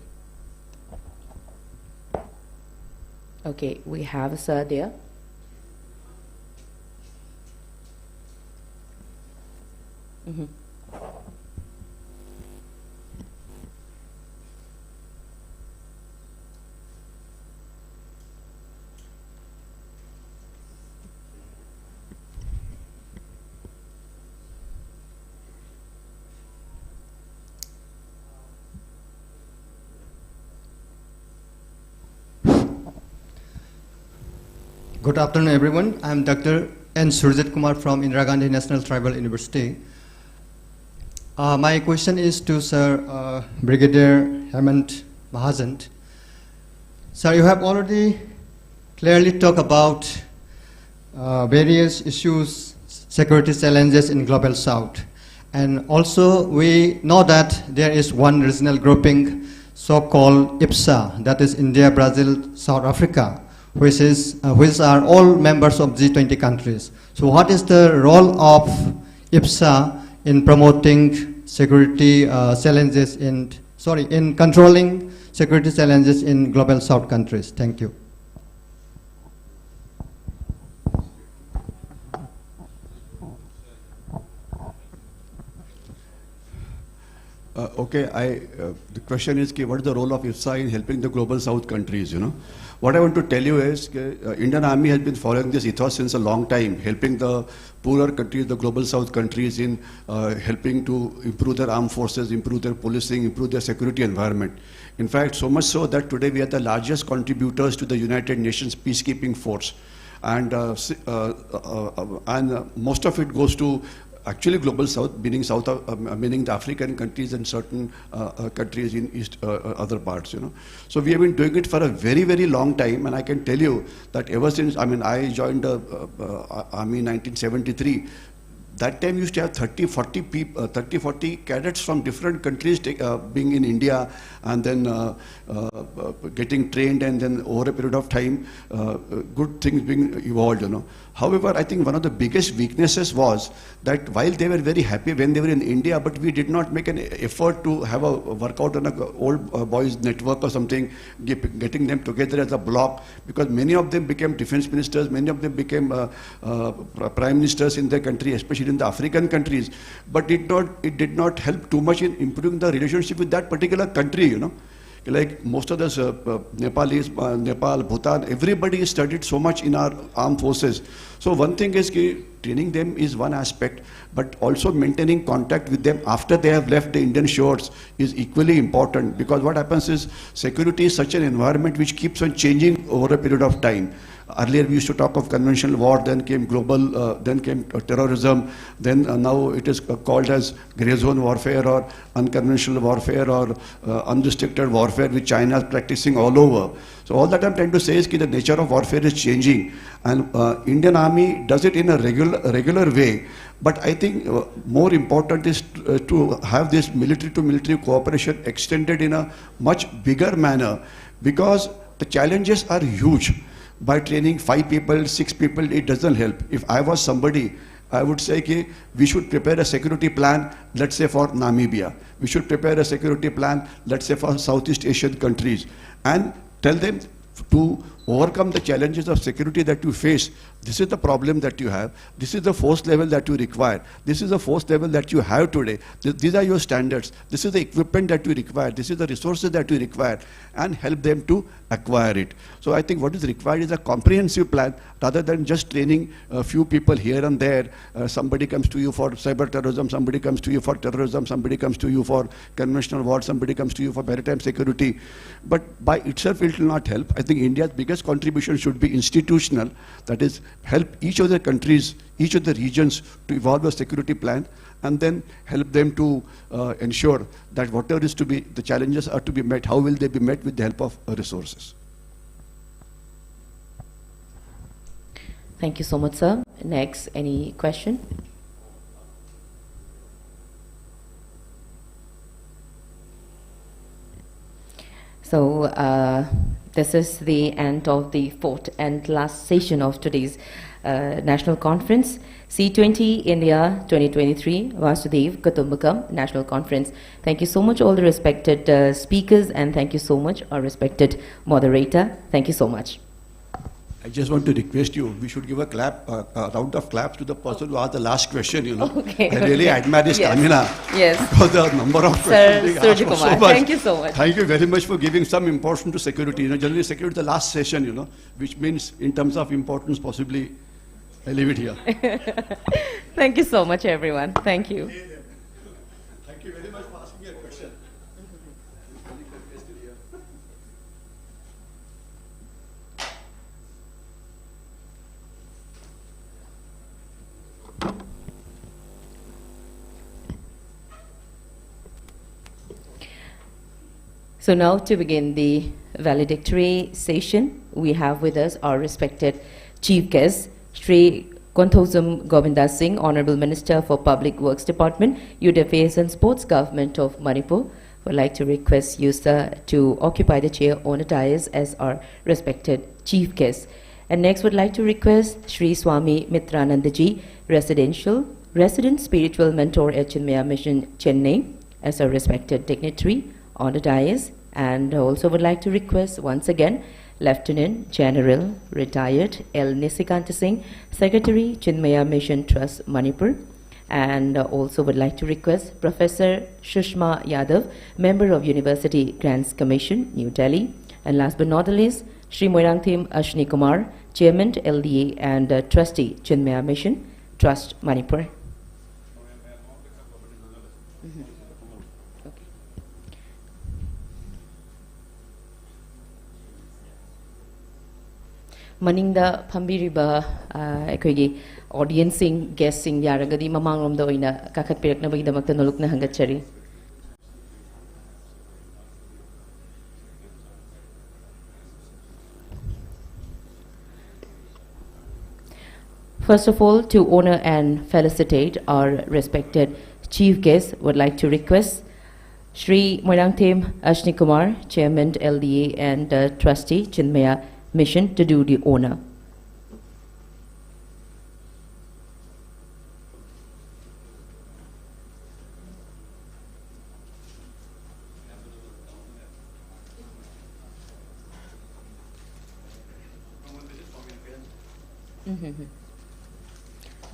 Okay, we have a sir there. Mm-hmm. Good afternoon, everyone. I'm Dr. N. Surjit Kumar from Indira Gandhi National Tribal University. My question is to Sir Brigadier Hemant Mahajan. Sir, you have already clearly talked about various issues security challenges in Global South. And also we know that there is one regional grouping so-called IPSA, that is India, Brazil, South Africa, which are all members of G20 countries. So what is the role of IPSA in promoting security challenges in controlling security challenges in Global South countries? Thank you. The question is, what is the role of IPSA in helping the Global South countries, What I want to tell you is, Indian Army has been following this ethos since a long time, helping the poorer countries, the Global South countries in helping to improve their armed forces, improve their policing, improve their security environment. In fact, so much so that today we are the largest contributors to the United Nations peacekeeping force. And most of it goes to actually Global South, meaning meaning the African countries and certain countries in East, other parts, So we have been doing it for a very, very long time, and I can tell you that ever since, I joined the Army in 1973, that time used to have 30, 40 people, 30, 40 cadets from different countries being in India, and then getting trained, and then over a period of time, good things being evolved, However, I think one of the biggest weaknesses was that while they were very happy when they were in India, but we did not make an effort to have a workout on an old boys network or something, getting them together as a block, because many of them became defense ministers, many of them became prime ministers in their country, especially in the African countries, but it did not help too much in improving the relationship with that particular country, Like most of the Nepalese, Nepal, Bhutan, everybody studied so much in our armed forces. So one thing is training them is one aspect, but also maintaining contact with them after they have left the Indian shores is equally important, because what happens is security is such an environment which keeps on changing over a period of time. Earlier we used to talk of conventional war, then came global, then came terrorism, then now it is called as grey zone warfare or unconventional warfare or unrestricted warfare, which China is practicing all over. So all that I'm trying to say is that the nature of warfare is changing, and Indian Army does it in a regular way. But I think more important is to have this military-to-military cooperation extended in a much bigger manner, because the challenges are huge. By training 5 people, 6 people, it doesn't help. If I was somebody, I would say we should prepare a security plan, let's say for Namibia. We should prepare a security plan, let's say for Southeast Asian countries, and tell them to overcome the challenges of security that you face. This is the problem that you have. This is the force level that you require. This is the force level that you have today. These are your standards. This is the equipment that you require. This is the resources that you require, and help them to acquire it. So I think what is required is a comprehensive plan rather than just training a few people here and there. Somebody comes to you for cyber terrorism, somebody comes to you for terrorism, somebody comes to you for conventional war, somebody comes to you for maritime security. But by itself it will not help. I think India's biggest contribution should be institutional, that is, help each of the countries, each of the regions to evolve a security plan, and then help them to ensure that whatever is to be, the challenges are to be met, how will they be met with the help of resources. Thank you so much, sir. Next, any question? So this is the end of the 4th and last session of today's National Conference, C20 India 2023 Vasudhaiva Kutumbakam National Conference. Thank you so much all the respected speakers, and thank you so much our respected moderator. Thank you so much. I just want to request you, we should give a clap, a round of claps to the person who asked the last question, Okay, I really admire this stamina. Yes. Because the number of questions being asked was so much. Thank you so much. Thank you very much for giving some importance to security. Generally security is the last session, which means in terms of importance, possibly, I leave it here. Thank you so much, everyone. Thank you. Thank you very much for asking a question. So now to begin the valedictory session, we have with us our respected chief guest, Sri Konthosam Govindas Singh, Honorable Minister for Public Works Department, Youth Affairs and Sports Government of Manipur, would like to request you, sir, to occupy the chair on the dais as our respected chief guest. And next would like to request Sri Swami Mitranandaji, Resident Spiritual Mentor at Chinmaya Mission, Chennai, as our respected dignitary on the dais. And also would like to request once again Lieutenant General Retired L. Nisikanta Singh, Secretary, Chinmaya Mission Trust, Manipur. And also would like to request Professor Shushma Yadav, Member of University Grants Commission, New Delhi. And last but not the least, Sri Moirangthim Ashni Kumar, Chairman, LDA and Trustee, Chinmaya Mission Trust, Manipur. Maningda Pambiriba Ekogi audience guessing Yaragadi Mamangum Doina Kakat Piraknabi the Matanulukna Hangachari. First of all, to honor and felicitate our respected chief guest, would like to request Sri Moirangthim Ashni Kumar, Chairman LDA and Trustee Chinmaya Mission, to do the honor.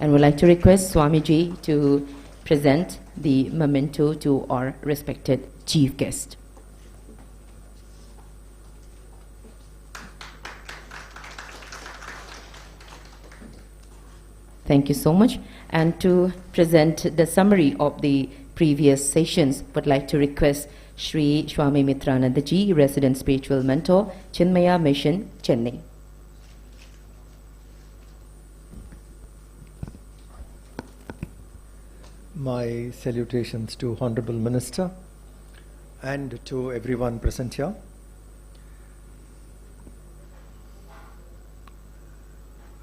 And would like to request Swamiji to present the memento to our respected chief guest. Thank you so much. And to present the summary of the previous sessions, would like to request Sri Swami Mitranandaji, Resident Spiritual Mentor, Chinmaya Mission, Chennai. My salutations to Honorable Minister and to everyone present here.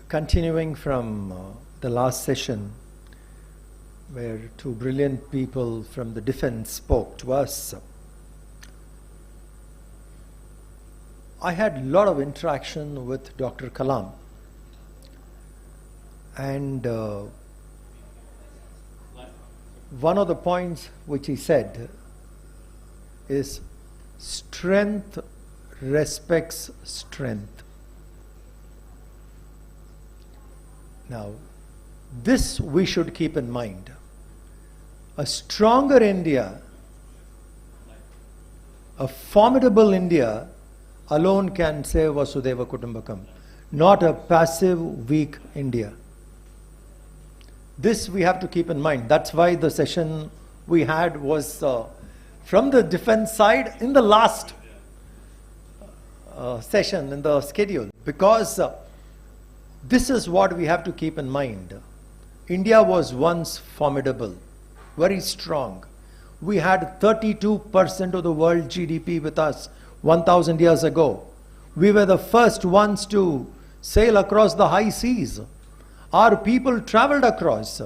Continuing from the last session, where two brilliant people from the defense spoke to us, I had a lot of interaction with Dr. Kalam, and one of the points which he said is strength respects strength. Now, this we should keep in mind. A stronger India, a formidable India alone can save Vasudhaiva Kutumbakam, not a passive, weak India. This we have to keep in mind. That's why the session we had was from the defense side in the last session in the schedule, because this is what we have to keep in mind. India was once formidable, very strong. We had 32% of the world GDP with us 1,000 years ago. We were the first ones to sail across the high seas. Our people traveled across.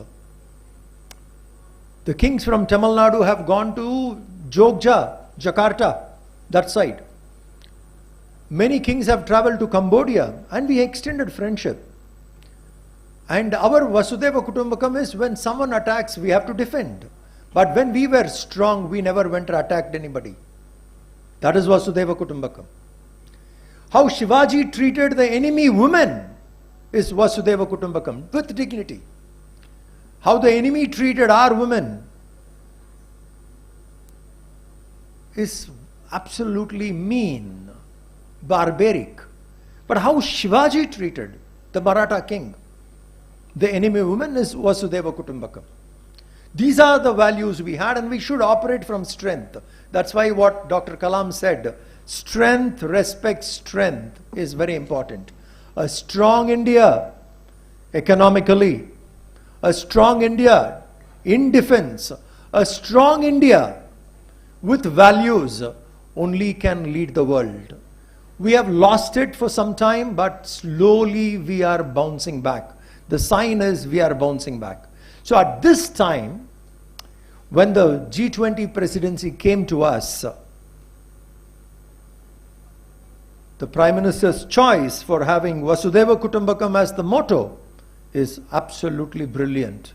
The kings from Tamil Nadu have gone to Jogja, Jakarta, that side. Many kings have traveled to Cambodia, and we extended friendship. And our Vasudhaiva Kutumbakam is when someone attacks, we have to defend. But when we were strong, we never went or attacked anybody. That is Vasudhaiva Kutumbakam. How Shivaji treated the enemy women is Vasudhaiva Kutumbakam, with dignity. How the enemy treated our women is absolutely mean, barbaric. But how Shivaji treated the Maratha king, the enemy woman, is Vasudhaiva Kutumbakam. These are the values we had, and we should operate from strength. That's why what Dr. Kalam said, strength respects strength, is very important. A strong India economically, a strong India in defense, a strong India with values only can lead the world. We have lost it for some time, but slowly we are bouncing back. The sign is we are bouncing back. So at this time, when the G20 presidency came to us, the Prime Minister's choice for having Vasudhaiva Kutumbakam as the motto is absolutely brilliant.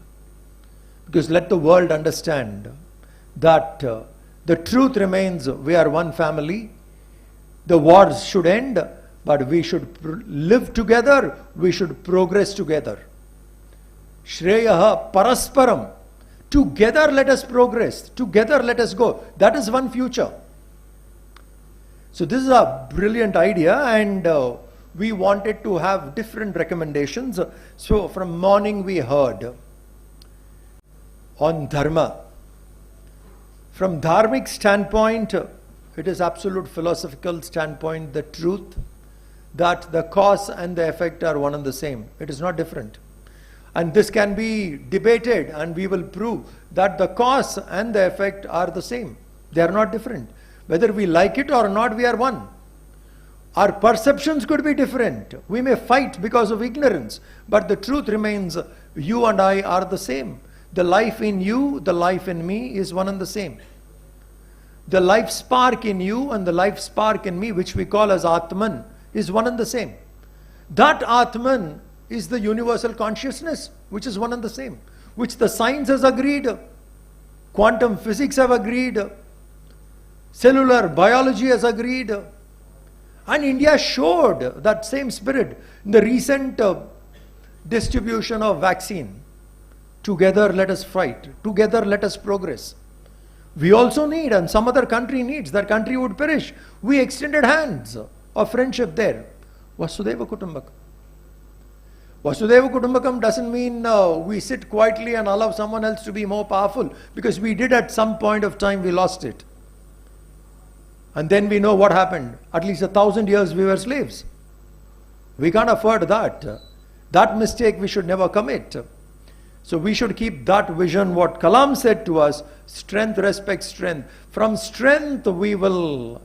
Because let the world understand that the truth remains, we are one family. The wars should end, but we should live together, we should progress together. Shreyaha parasparam. Together let us progress, together let us go. That is one future. So this is a brilliant idea, and we wanted to have different recommendations. So from morning we heard on dharma. From dharmic standpoint, it is absolute philosophical standpoint, the truth that the cause and the effect are one and the same. It is not different. And this can be debated, and we will prove that the cause and the effect are the same. They are not different. Whether we like it or not, we are one. Our perceptions could be different. We may fight because of ignorance, but the truth remains, you and I are the same. The life in you, the life in me is one and the same. The life spark in you and the life spark in me, which we call as Atman, is one and the same. That Atman is the universal consciousness, which is one and the same, which the science has agreed, quantum physics have agreed, cellular biology has agreed, and India showed that same spirit in the recent distribution of vaccine. Together let us fight, together let us progress. We also need, and some other country needs, that country would perish. We extended hands of friendship there. Vasudhaiva Kutumbakam. Vasudhaiva Kutumbakam doesn't mean we sit quietly and allow someone else to be more powerful, because we did at some point of time, we lost it. And then we know what happened. At least 1,000 years we were slaves. We can't afford that. That mistake we should never commit. So we should keep that vision, what Kalam said to us, strength respects strength. From strength we will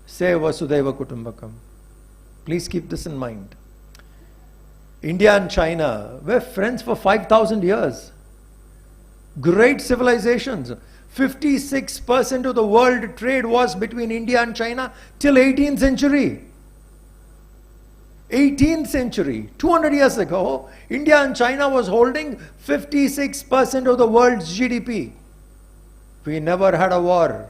say Vasudhaiva Kutumbakam. Please keep this in mind. India and China were friends for 5,000 years. Great civilizations. 56% of the world trade was between India and China till 18th century. 18th century, 200 years ago, India and China was holding 56% of the world's GDP. We never had a war.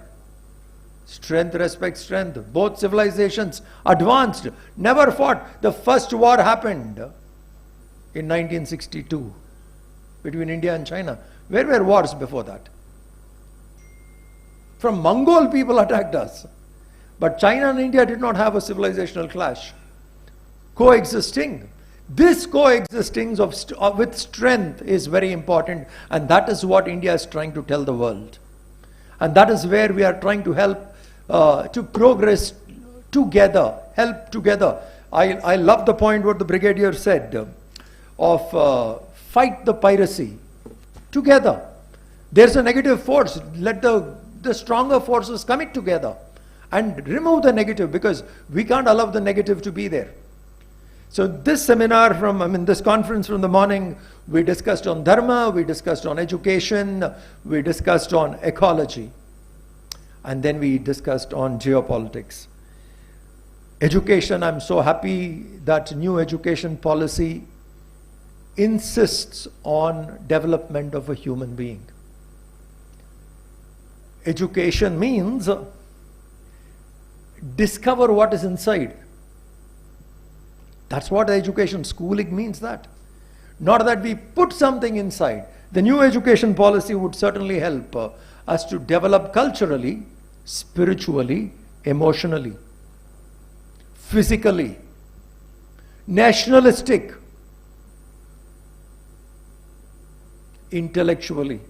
Strength respects strength. Both civilizations advanced, never fought. The first war happened in 1962 between India and China. Where were wars before that? From Mongol people attacked us. But China and India did not have a civilizational clash. Coexisting. This coexisting with strength is very important, and that is what India is trying to tell the world. And that is where we are trying to help to progress together, help together. I love the point what the brigadier said of fight the piracy together. There's a negative force. Let the stronger forces commit together and remove the negative, because we can't allow the negative to be there. So this seminar this conference from the morning, we discussed on dharma, we discussed on education, we discussed on ecology, and then we discussed on geopolitics. Education, I'm so happy that new education policy insists on development of a human being. Education means discover what is inside. That's what education, schooling means that. Not that we put something inside. The new education policy would certainly help us to develop culturally, spiritually, emotionally, physically, nationalistic, intellectually.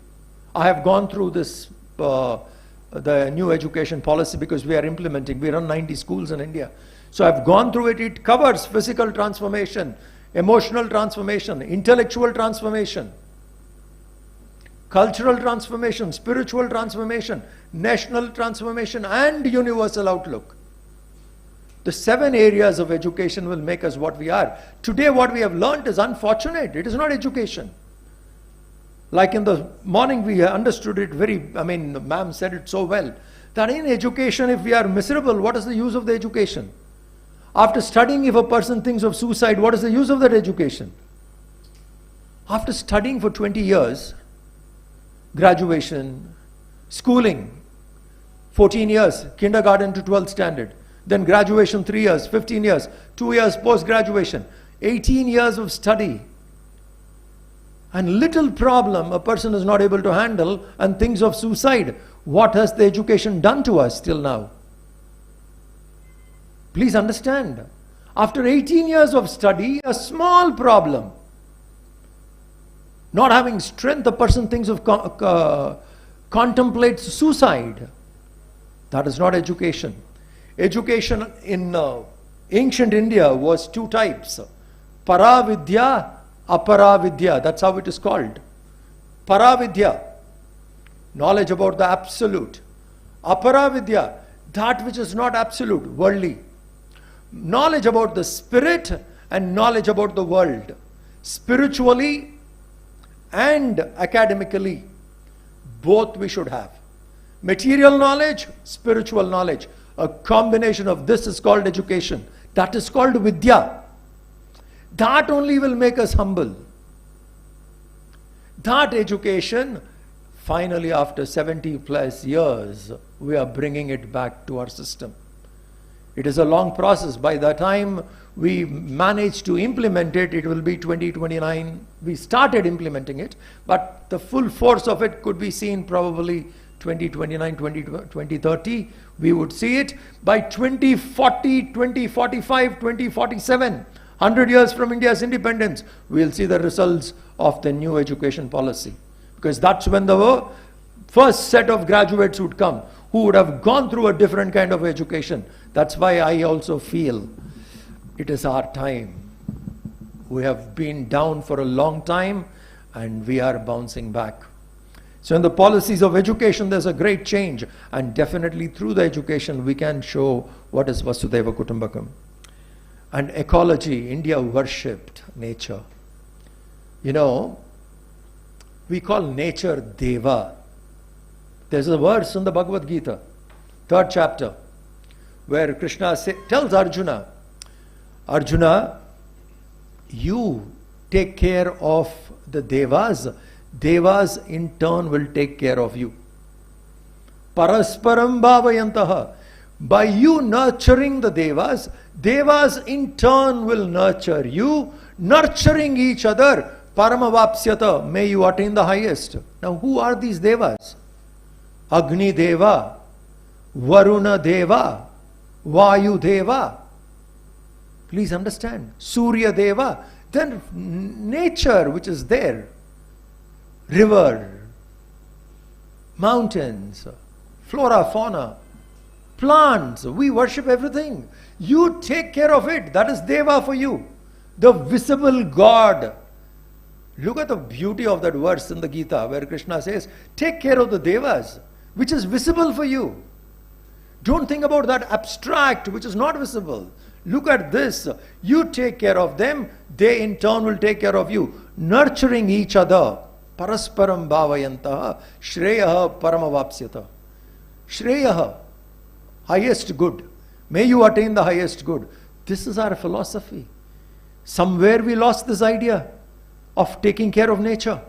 I have gone through this, the new education policy, because we are implementing. We run 90 schools in India. So I've gone through it. It covers physical transformation, emotional transformation, intellectual transformation, cultural transformation, spiritual transformation, national transformation, and universal outlook. The 7 areas of education will make us what we are. Today what we have learned is unfortunate. It is not education. Like in the morning we understood it ma'am said it so well, that in education if we are miserable, what is the use of the education? After studying, if a person thinks of suicide, what is the use of that education? After studying for 20 years, graduation, schooling, 14 years, kindergarten to 12th standard, then graduation 3 years, 15 years, 2 years post-graduation, 18 years of study. And little problem a person is not able to handle and thinks of suicide. What has the education done to us till now? Please understand. After 18 years of study, a small problem. Not having strength, a person thinks of contemplates suicide. That is not education. Education in ancient India was 2 types. Paravidya, Aparavidya. That's how it is called. Paravidya, knowledge about the absolute. Aparavidya, that which is not absolute, worldly. Knowledge about the spirit and knowledge about the world. Spiritually and academically, both we should have. Material knowledge, spiritual knowledge. A combination of this is called education. That is called Vidya. That only will make us humble. That education, finally after 70 plus years, we are bringing it back to our system. It is a long process. By the time we manage to implement it, it will be 2029. We started implementing it, but the full force of it could be seen probably 2029, 2030. We would see it by 2040, 2045, 2047. 100 years from India's independence, we'll see the results of the new education policy. Because that's when the first set of graduates would come, who would have gone through a different kind of education. That's why I also feel it is our time. We have been down for a long time and we are bouncing back. So in the policies of education, there's a great change. And definitely through the education, we can show what is Vasudhaiva Kutumbakam. And ecology, India worshipped nature. You know, we call nature Deva. There's a verse in the Bhagavad Gita, 3rd chapter, where Krishna tells Arjuna, Arjuna, you take care of the Devas. Devas in turn will take care of you. Parasparam bhavayantaha. By you nurturing the Devas, Devas in turn will nurture you. Nurturing each other, paramavapsyata, may you attain the highest. Now who are these Devas? Agni Deva, Varuna Deva, Vayu Deva. Please understand. Surya Deva. Then nature which is there. River, mountains, flora, fauna, plants. We worship everything. You take care of it. That is Deva for you. The visible God. Look at the beauty of that verse in the Gita where Krishna says, take care of the Devas, which is visible for you. Don't think about that abstract which is not visible. Look at this. You take care of them. They in turn will take care of you. Nurturing each other. Parasparam bhavayantaha shreyaha paramavapsyata. Shreyaha, highest good. May you attain the highest good. This is our philosophy. Somewhere we lost this idea of taking care of nature.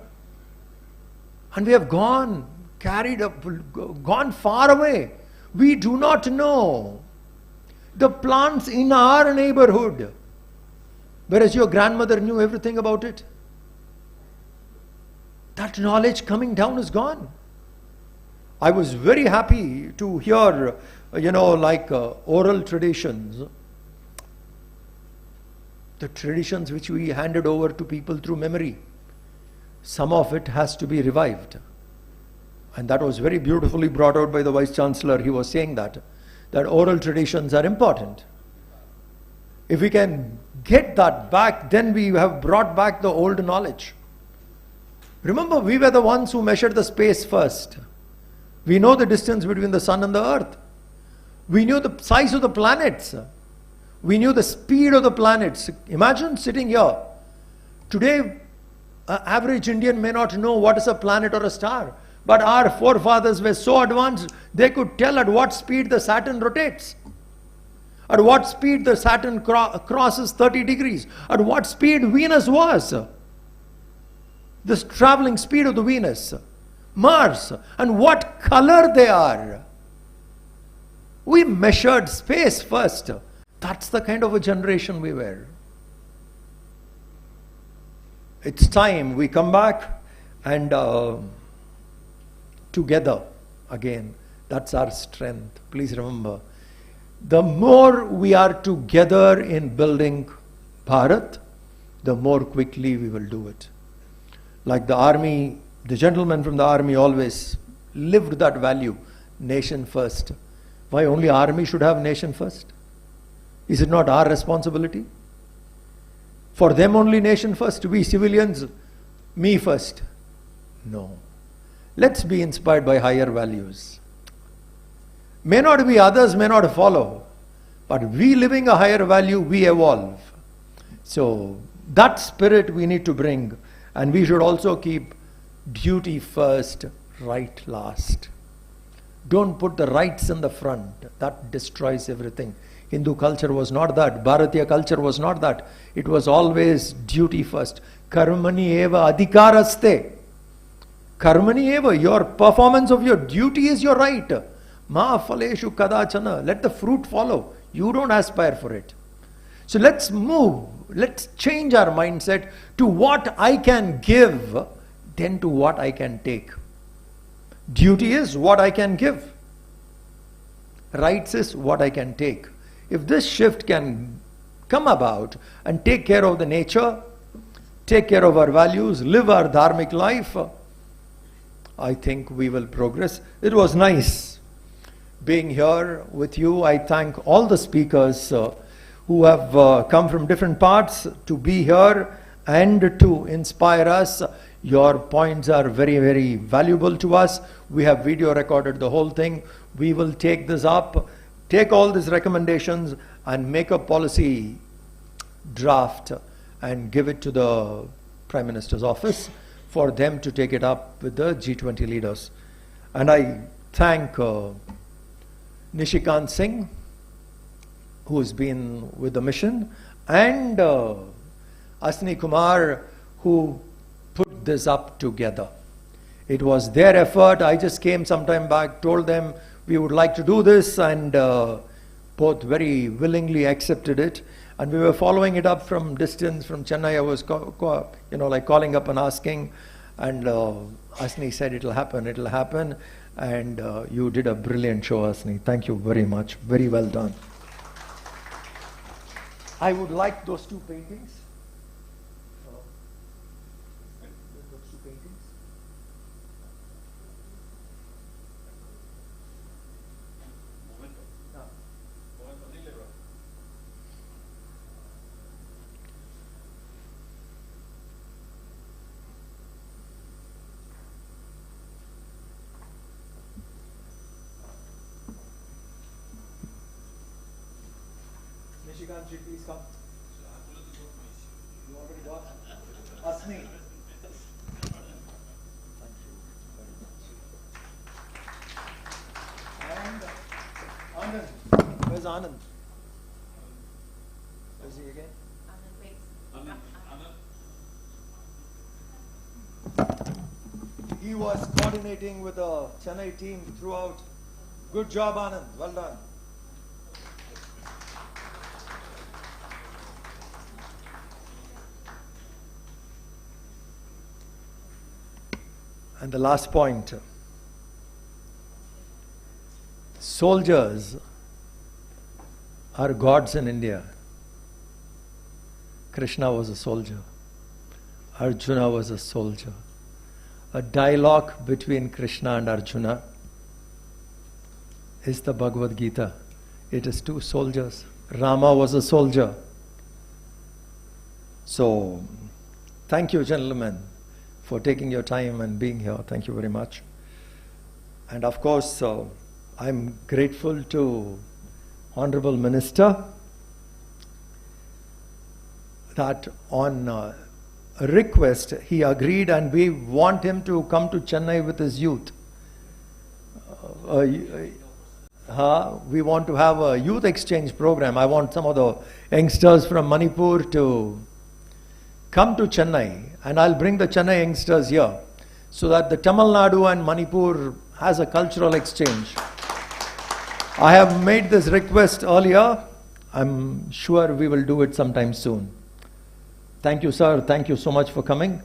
And we have gone far away. We do not know the plants in our neighborhood, whereas your grandmother knew everything about it. That knowledge coming down is gone. I was very happy to hear, oral traditions. The traditions which we handed over to people through memory. Some of it has to be revived. And that was very beautifully brought out by the Vice Chancellor. He was saying that oral traditions are important. If we can get that back, then we have brought back the old knowledge. Remember, we were the ones who measured the space first. We know the distance between the sun and the earth. We knew the size of the planets. We knew the speed of the planets. Imagine sitting here. Today, an average Indian may not know what is a planet or a star. But our forefathers were so advanced, they could tell at what speed the Saturn rotates. At what speed the Saturn crosses 30 degrees. At what speed Venus was. This traveling speed of the Venus. Mars. And what color they are. We measured space first. That's the kind of a generation we were. It's time we come back and together again. That's our strength. Please remember, the more we are together in building Bharat, the more quickly we will do it. Like the army, the gentleman from the army always lived that value, nation first. Why only army should have nation first? Is it not our responsibility? For them only nation first, we civilians, me first. No. Let's be inspired by higher values. May not be others, may not follow. But we living a higher value, we evolve. So that spirit we need to bring. And we should also keep duty first, right last. Don't put the rights in the front. That destroys everything. Hindu culture was not that. Bharatiya culture was not that. It was always duty first. Karmani eva adhikaraste. Karmani eva, your performance of your duty is your right. Ma phaleshu kadachana. Let the fruit follow. You don't aspire for it. So let's move. Let's change our mindset to what I can give than to what I can take. Duty is what I can give. Rights is what I can take. If this shift can come about and take care of the nature, take care of our values, live our dharmic life, I think we will progress. It was nice being here with you. I thank all the speakers who have come from different parts to be here and to inspire us. Your points are very, very valuable to us. We have video recorded the whole thing. We will take this up, take all these recommendations and make a policy draft and give it to the Prime Minister's office for them to take it up with the G20 leaders. And I thank Nishikant Singh, who has been with the mission, and Asni Kumar, who put this up together. It was their effort. I just came sometime back, told them we would like to do this, and both very willingly accepted it. And we were following it up from distance, from Chennai. I was calling up and asking, and Asni said it'll happen, and you did a brilliant show, Asni. Thank you very much. Very well done. I would like those two paintings. Those two paintings. Nishikant, please come. You already got Asmi. Thank you very much. And Anand. Where's Anand? Where's he again? He was coordinating with the Chennai team throughout. Good job, Anand. Well done. And the last point, soldiers are gods in India. Krishna was a soldier. Arjuna was a soldier. A dialogue between Krishna and Arjuna is the Bhagavad Gita. It is two soldiers. Rama was a soldier. So, thank you, gentlemen, for taking your time and being here. Thank you very much. And of course, I'm grateful to Honorable Minister that on request he agreed, and we want him to come to Chennai with his youth. We want to have a youth exchange program. I want some of the youngsters from Manipur to come to Chennai, and I'll bring the Chennai youngsters here so that the Tamil Nadu and Manipur has a cultural exchange. I have made this request earlier. I'm sure we will do it sometime soon. Thank you, sir. Thank you so much for coming.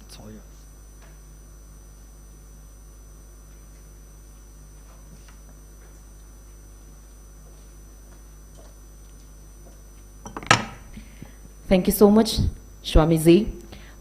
It's all yours. Thank you so much, Swamiji.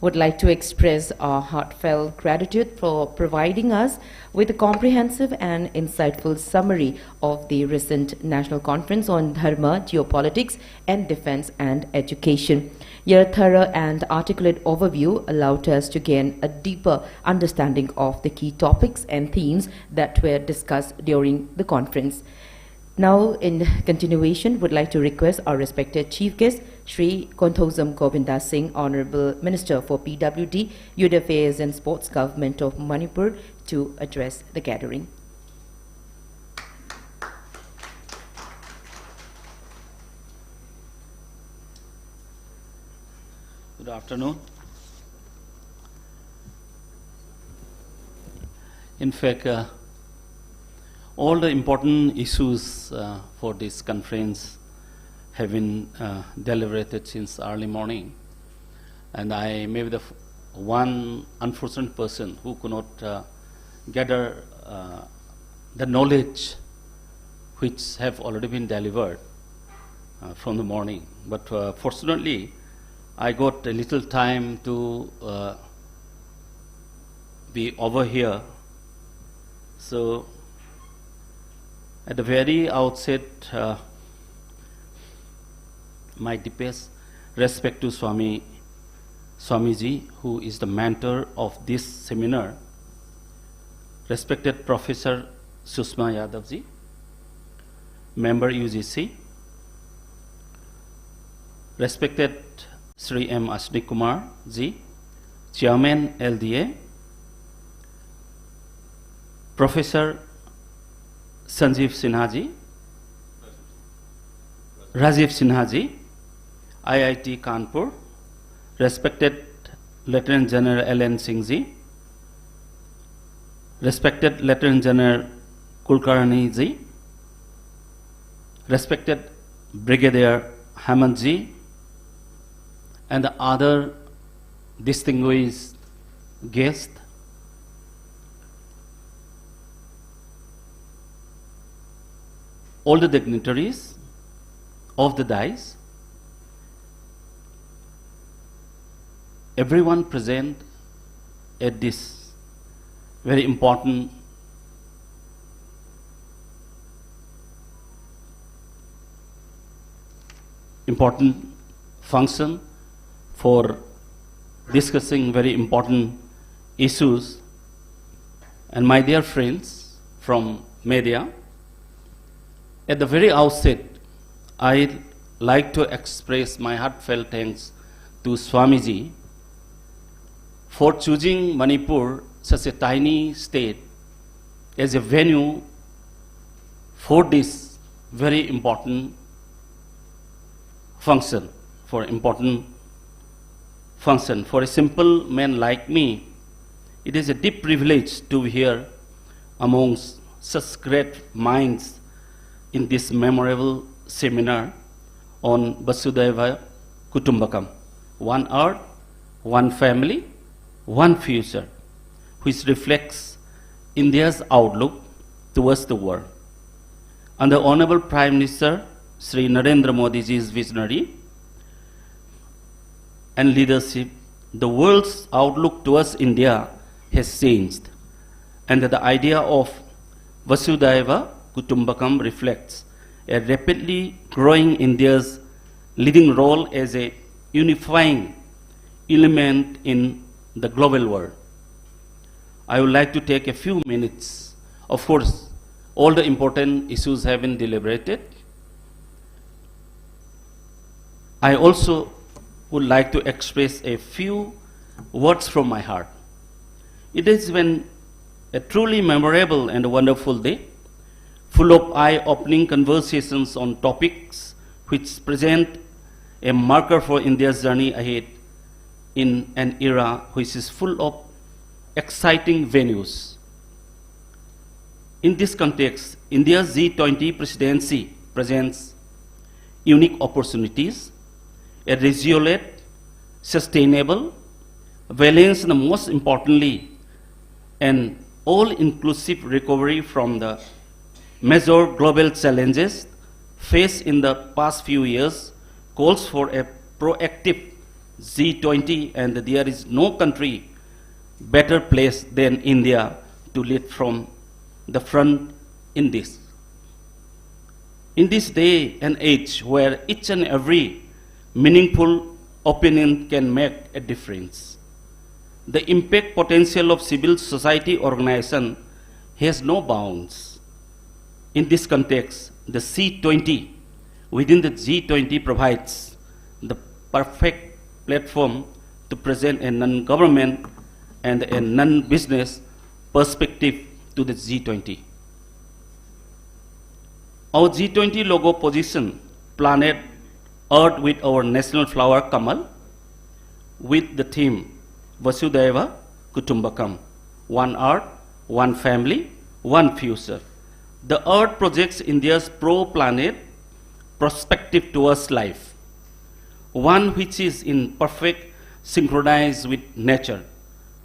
Would like to express our heartfelt gratitude for providing us with a comprehensive and insightful summary of the recent National Conference on Dharma, Geopolitics and Defense and Education. Your thorough and articulate overview allowed us to gain a deeper understanding of the key topics and themes that were discussed during the conference. Now, in continuation, would like to request our respected Chief Guest, Shri Konthozam Govinda Singh, Honorable Minister for PWD, Youth Affairs and Sports, Government of Manipur, to address the gathering. Good afternoon. In fact, all the important issues for this conference have been deliberated since early morning, and I may be the one unfortunate person who could not gather the knowledge which have already been delivered from the morning. But fortunately, I got a little time to be over here. So at the very outset, my deepest respect to Swamiji, who is the mentor of this seminar, respected Professor Sushma Yadavji, member UGC, respected Sri M. Ashwini Kumar ji, Chairman LDA, Professor Sanjeev Sinha ji, Rajiv Sinha ji, IIT Kanpur, respected Lieutenant General L.N. Singh ji, respected Lieutenant General Kulkarni ji, respected Brigadier Hemant ji, and the other distinguished guests, all the dignitaries of the dais, everyone present at this very important function for discussing very important issues, and my dear friends from media. At the very outset, I'd like to express my heartfelt thanks to Swamiji for choosing Manipur, such a tiny state, as a venue for this very important function. For a simple man like me, it is a deep privilege to be here amongst such great minds in this memorable seminar on Vasudhaiva Kutumbakam, one earth, one family, one future, which reflects India's outlook towards the world. Under Honorable Prime Minister Sri Narendra Modiji's visionary and leadership, the world's outlook towards India has changed, and the idea of Vasudhaiva Kutumbakam reflects a rapidly growing India's leading role as a unifying element in the global world. I would like to take a few minutes. Of course, all the important issues have been deliberated. I also would like to express a few words from my heart. It has been a truly memorable and wonderful day, full of eye-opening conversations on topics which present a marker for India's journey ahead in an era which is full of exciting venues. In this context, India's G20 presidency presents unique opportunities, a resolute, sustainable, balanced, and most importantly, an all-inclusive recovery from the major global challenges faced in the past few years calls for a proactive G20, and there is no country better placed than India to lead from the front in this. In this day and age where each and every meaningful opinion can make a difference, the impact potential of civil society organization has no bounds. In this context, the C20 within the G20 provides the perfect platform to present a non-government and a non-business perspective to the G20. Our G20 logo position planet Earth with our national flower Kamal with the theme Vasudhaiva Kutumbakam, one Earth, one family, one future. The Earth projects India's pro-planet perspective towards life, one which is in perfect synchronized with nature,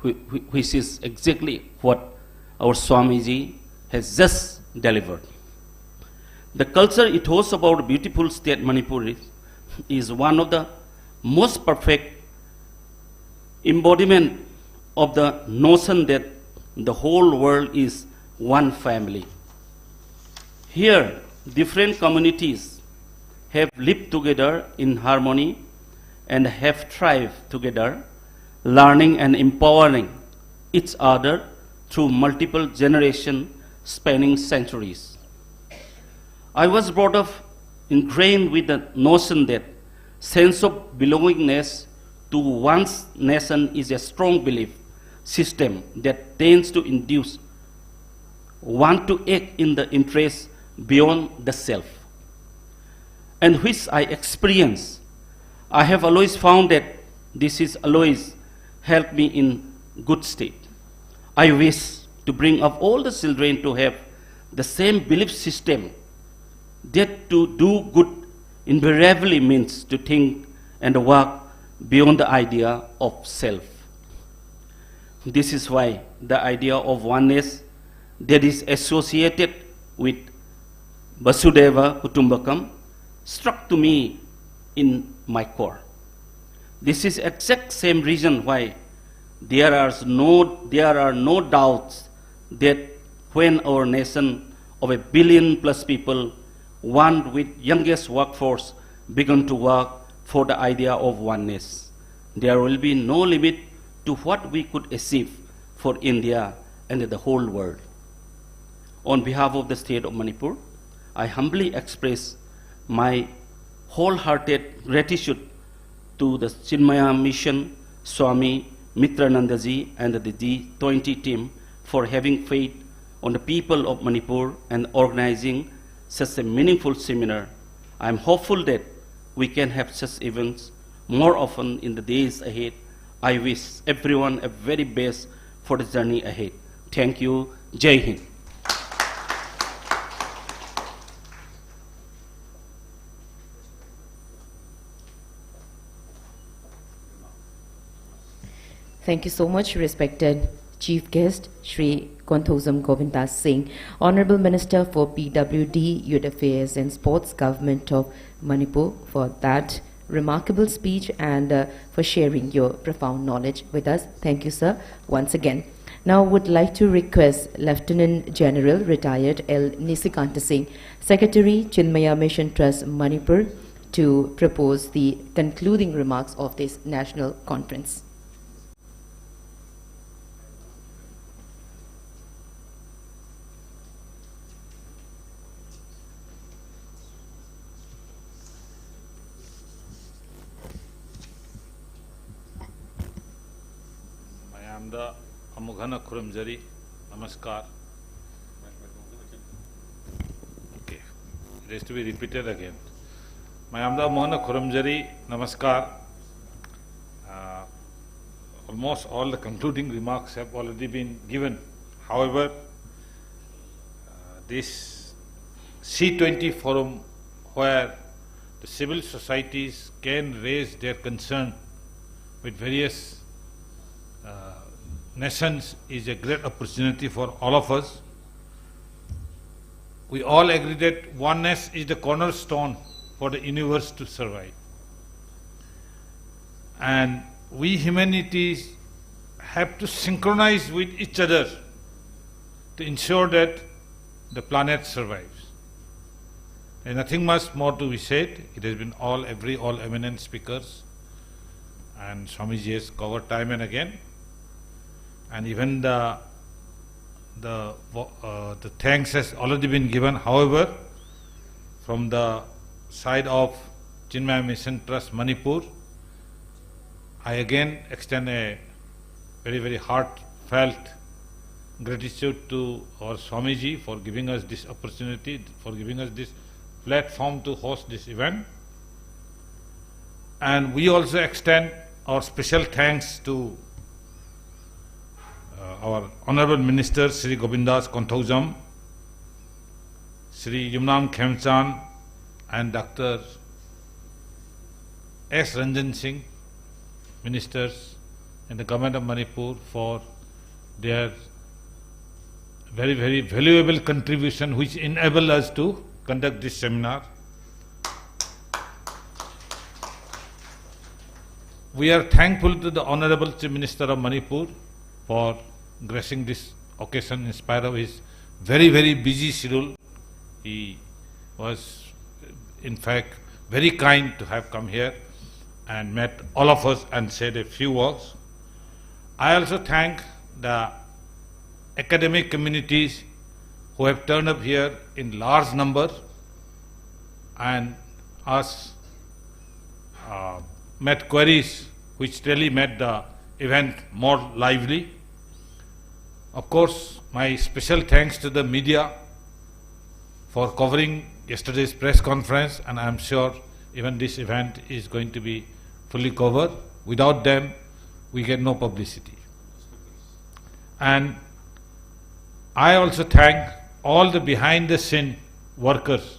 which is exactly what our Swamiji has just delivered. The culture ethos about beautiful state Manipur is one of the most perfect embodiment of the notion that the whole world is one family. Here, different communities have lived together in harmony and have thrived together, learning and empowering each other through multiple generations spanning centuries. I was brought up ingrained with the notion that sense of belongingness to one's nation is a strong belief system that tends to induce one to act in the interest beyond the self, and which I experience. I have always found that this is always helped me in good state. I wish to bring up all the children to have the same belief system that to do good invariably means to think and work beyond the idea of self. This is why the idea of oneness that is associated with Vasudhaiva Kutumbakam struck to me in my core. This is exact same reason why there are no doubts that when our nation of 1 billion plus people, one with youngest workforce, began to work for the idea of oneness, there will be no limit to what we could achieve for India and the whole world. On behalf of the state of Manipur, I humbly express my wholehearted gratitude to the Chinmaya Mission, Swami Mitranandaji and the G20 team for having faith on the people of Manipur and organizing such a meaningful seminar. I am hopeful that we can have such events more often in the days ahead. I wish everyone a very best for the journey ahead. Thank you. Jai Hind. Thank you so much, respected Chief Guest, Shri Konthozam Govindas Singh, Honorable Minister for PWD, Youth Affairs and Sports, Government of Manipur, for that remarkable speech and for sharing your profound knowledge with us. Thank you, sir, once again. Now, would like to request Lieutenant General Retired L. Nisikanta Singh, Secretary, Chinmaya Mission Trust, Manipur, to propose the concluding remarks of this national conference. Mughana Khurumjari, Namaskar. Okay, it has to be repeated again. Mayamda Mohana Khurumjari, Namaskar. Almost all the concluding remarks have already been given. However, this C20 forum where the civil societies can raise their concern with various nations is a great opportunity for all of us. We all agree that oneness is the cornerstone for the universe to survive. And we humanities have to synchronize with each other to ensure that the planet survives. There is nothing much more to be said. It has been all eminent speakers, and Swamiji has covered time and again. And even the thanks has already been given. However, from the side of Chinmaya Mission Trust Manipur, I again extend a very heartfelt gratitude to our Swamiji for giving us this opportunity, for giving us this platform to host this event. And we also extend our special thanks to our Honorable Minister Sri Govindas Konthaujam, Sri Yumnam Khemchan and Dr. S. Ranjan Singh, ministers in the government of Manipur, for their very valuable contribution which enable us to conduct this seminar. We are thankful to the Honorable Chief Minister of Manipur for gracing this occasion in spite of his very busy schedule. He was in fact very kind to have come here and met all of us and said a few words. I also thank the academic communities who have turned up here in large number and asked, met queries which really made the event more lively. Of course, my special thanks to the media for covering yesterday's press conference, and I am sure even this event is going to be fully covered. Without them, we get no publicity. And I also thank all the behind-the-scene workers,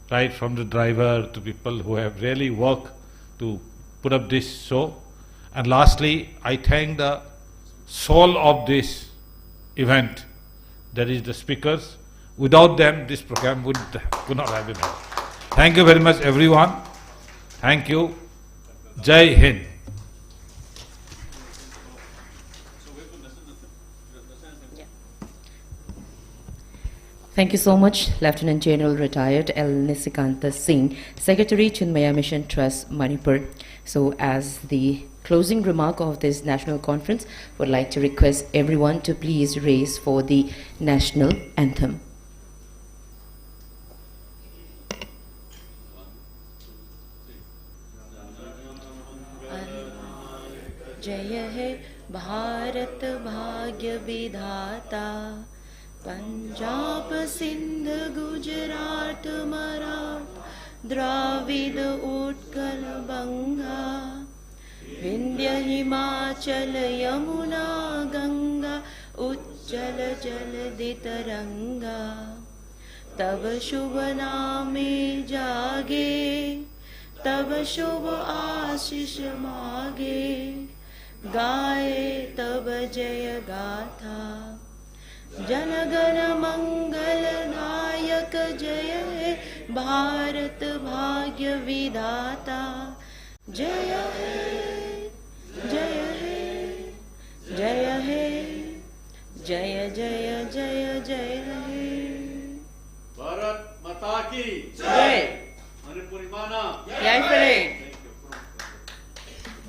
right from the driver to people who have really worked to put up this show. And lastly, I thank the soul of this event, that is the speakers. Without them, this program could not have been held. Thank you very much, everyone. Thank you. Jai Hind. Thank you so much, Lieutenant General Retired L. Nisikanta Singh, Secretary, Chinmaya Mission Trust, Manipur. So as the closing remark of this national conference, would like to request everyone to please raise for the national anthem. जय हे भारत भाग्य विधाता, पंजाब सिंध गुजरात मराठ द्राविड उत्कल बंगा, विंध्य हिमाचल यमुना गंगा उच्चल जलधि तरंगा। तब शुभ नामे जागे, तब शुभ आशीष मागे, गाए तब जय गाथा। जनगण मंगल नायक जय हे भारत भाग्य विधाता। जय हे जय हे जय हे जय जय जय जय हे। भारत माता की जय। मणिपुरी माना जय Shri.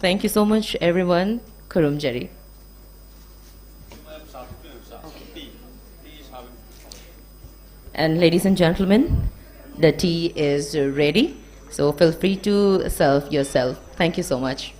Thank you so much, everyone. Khurumjari. And ladies and gentlemen, the tea is ready, so feel free to serve yourself. Thank you so much.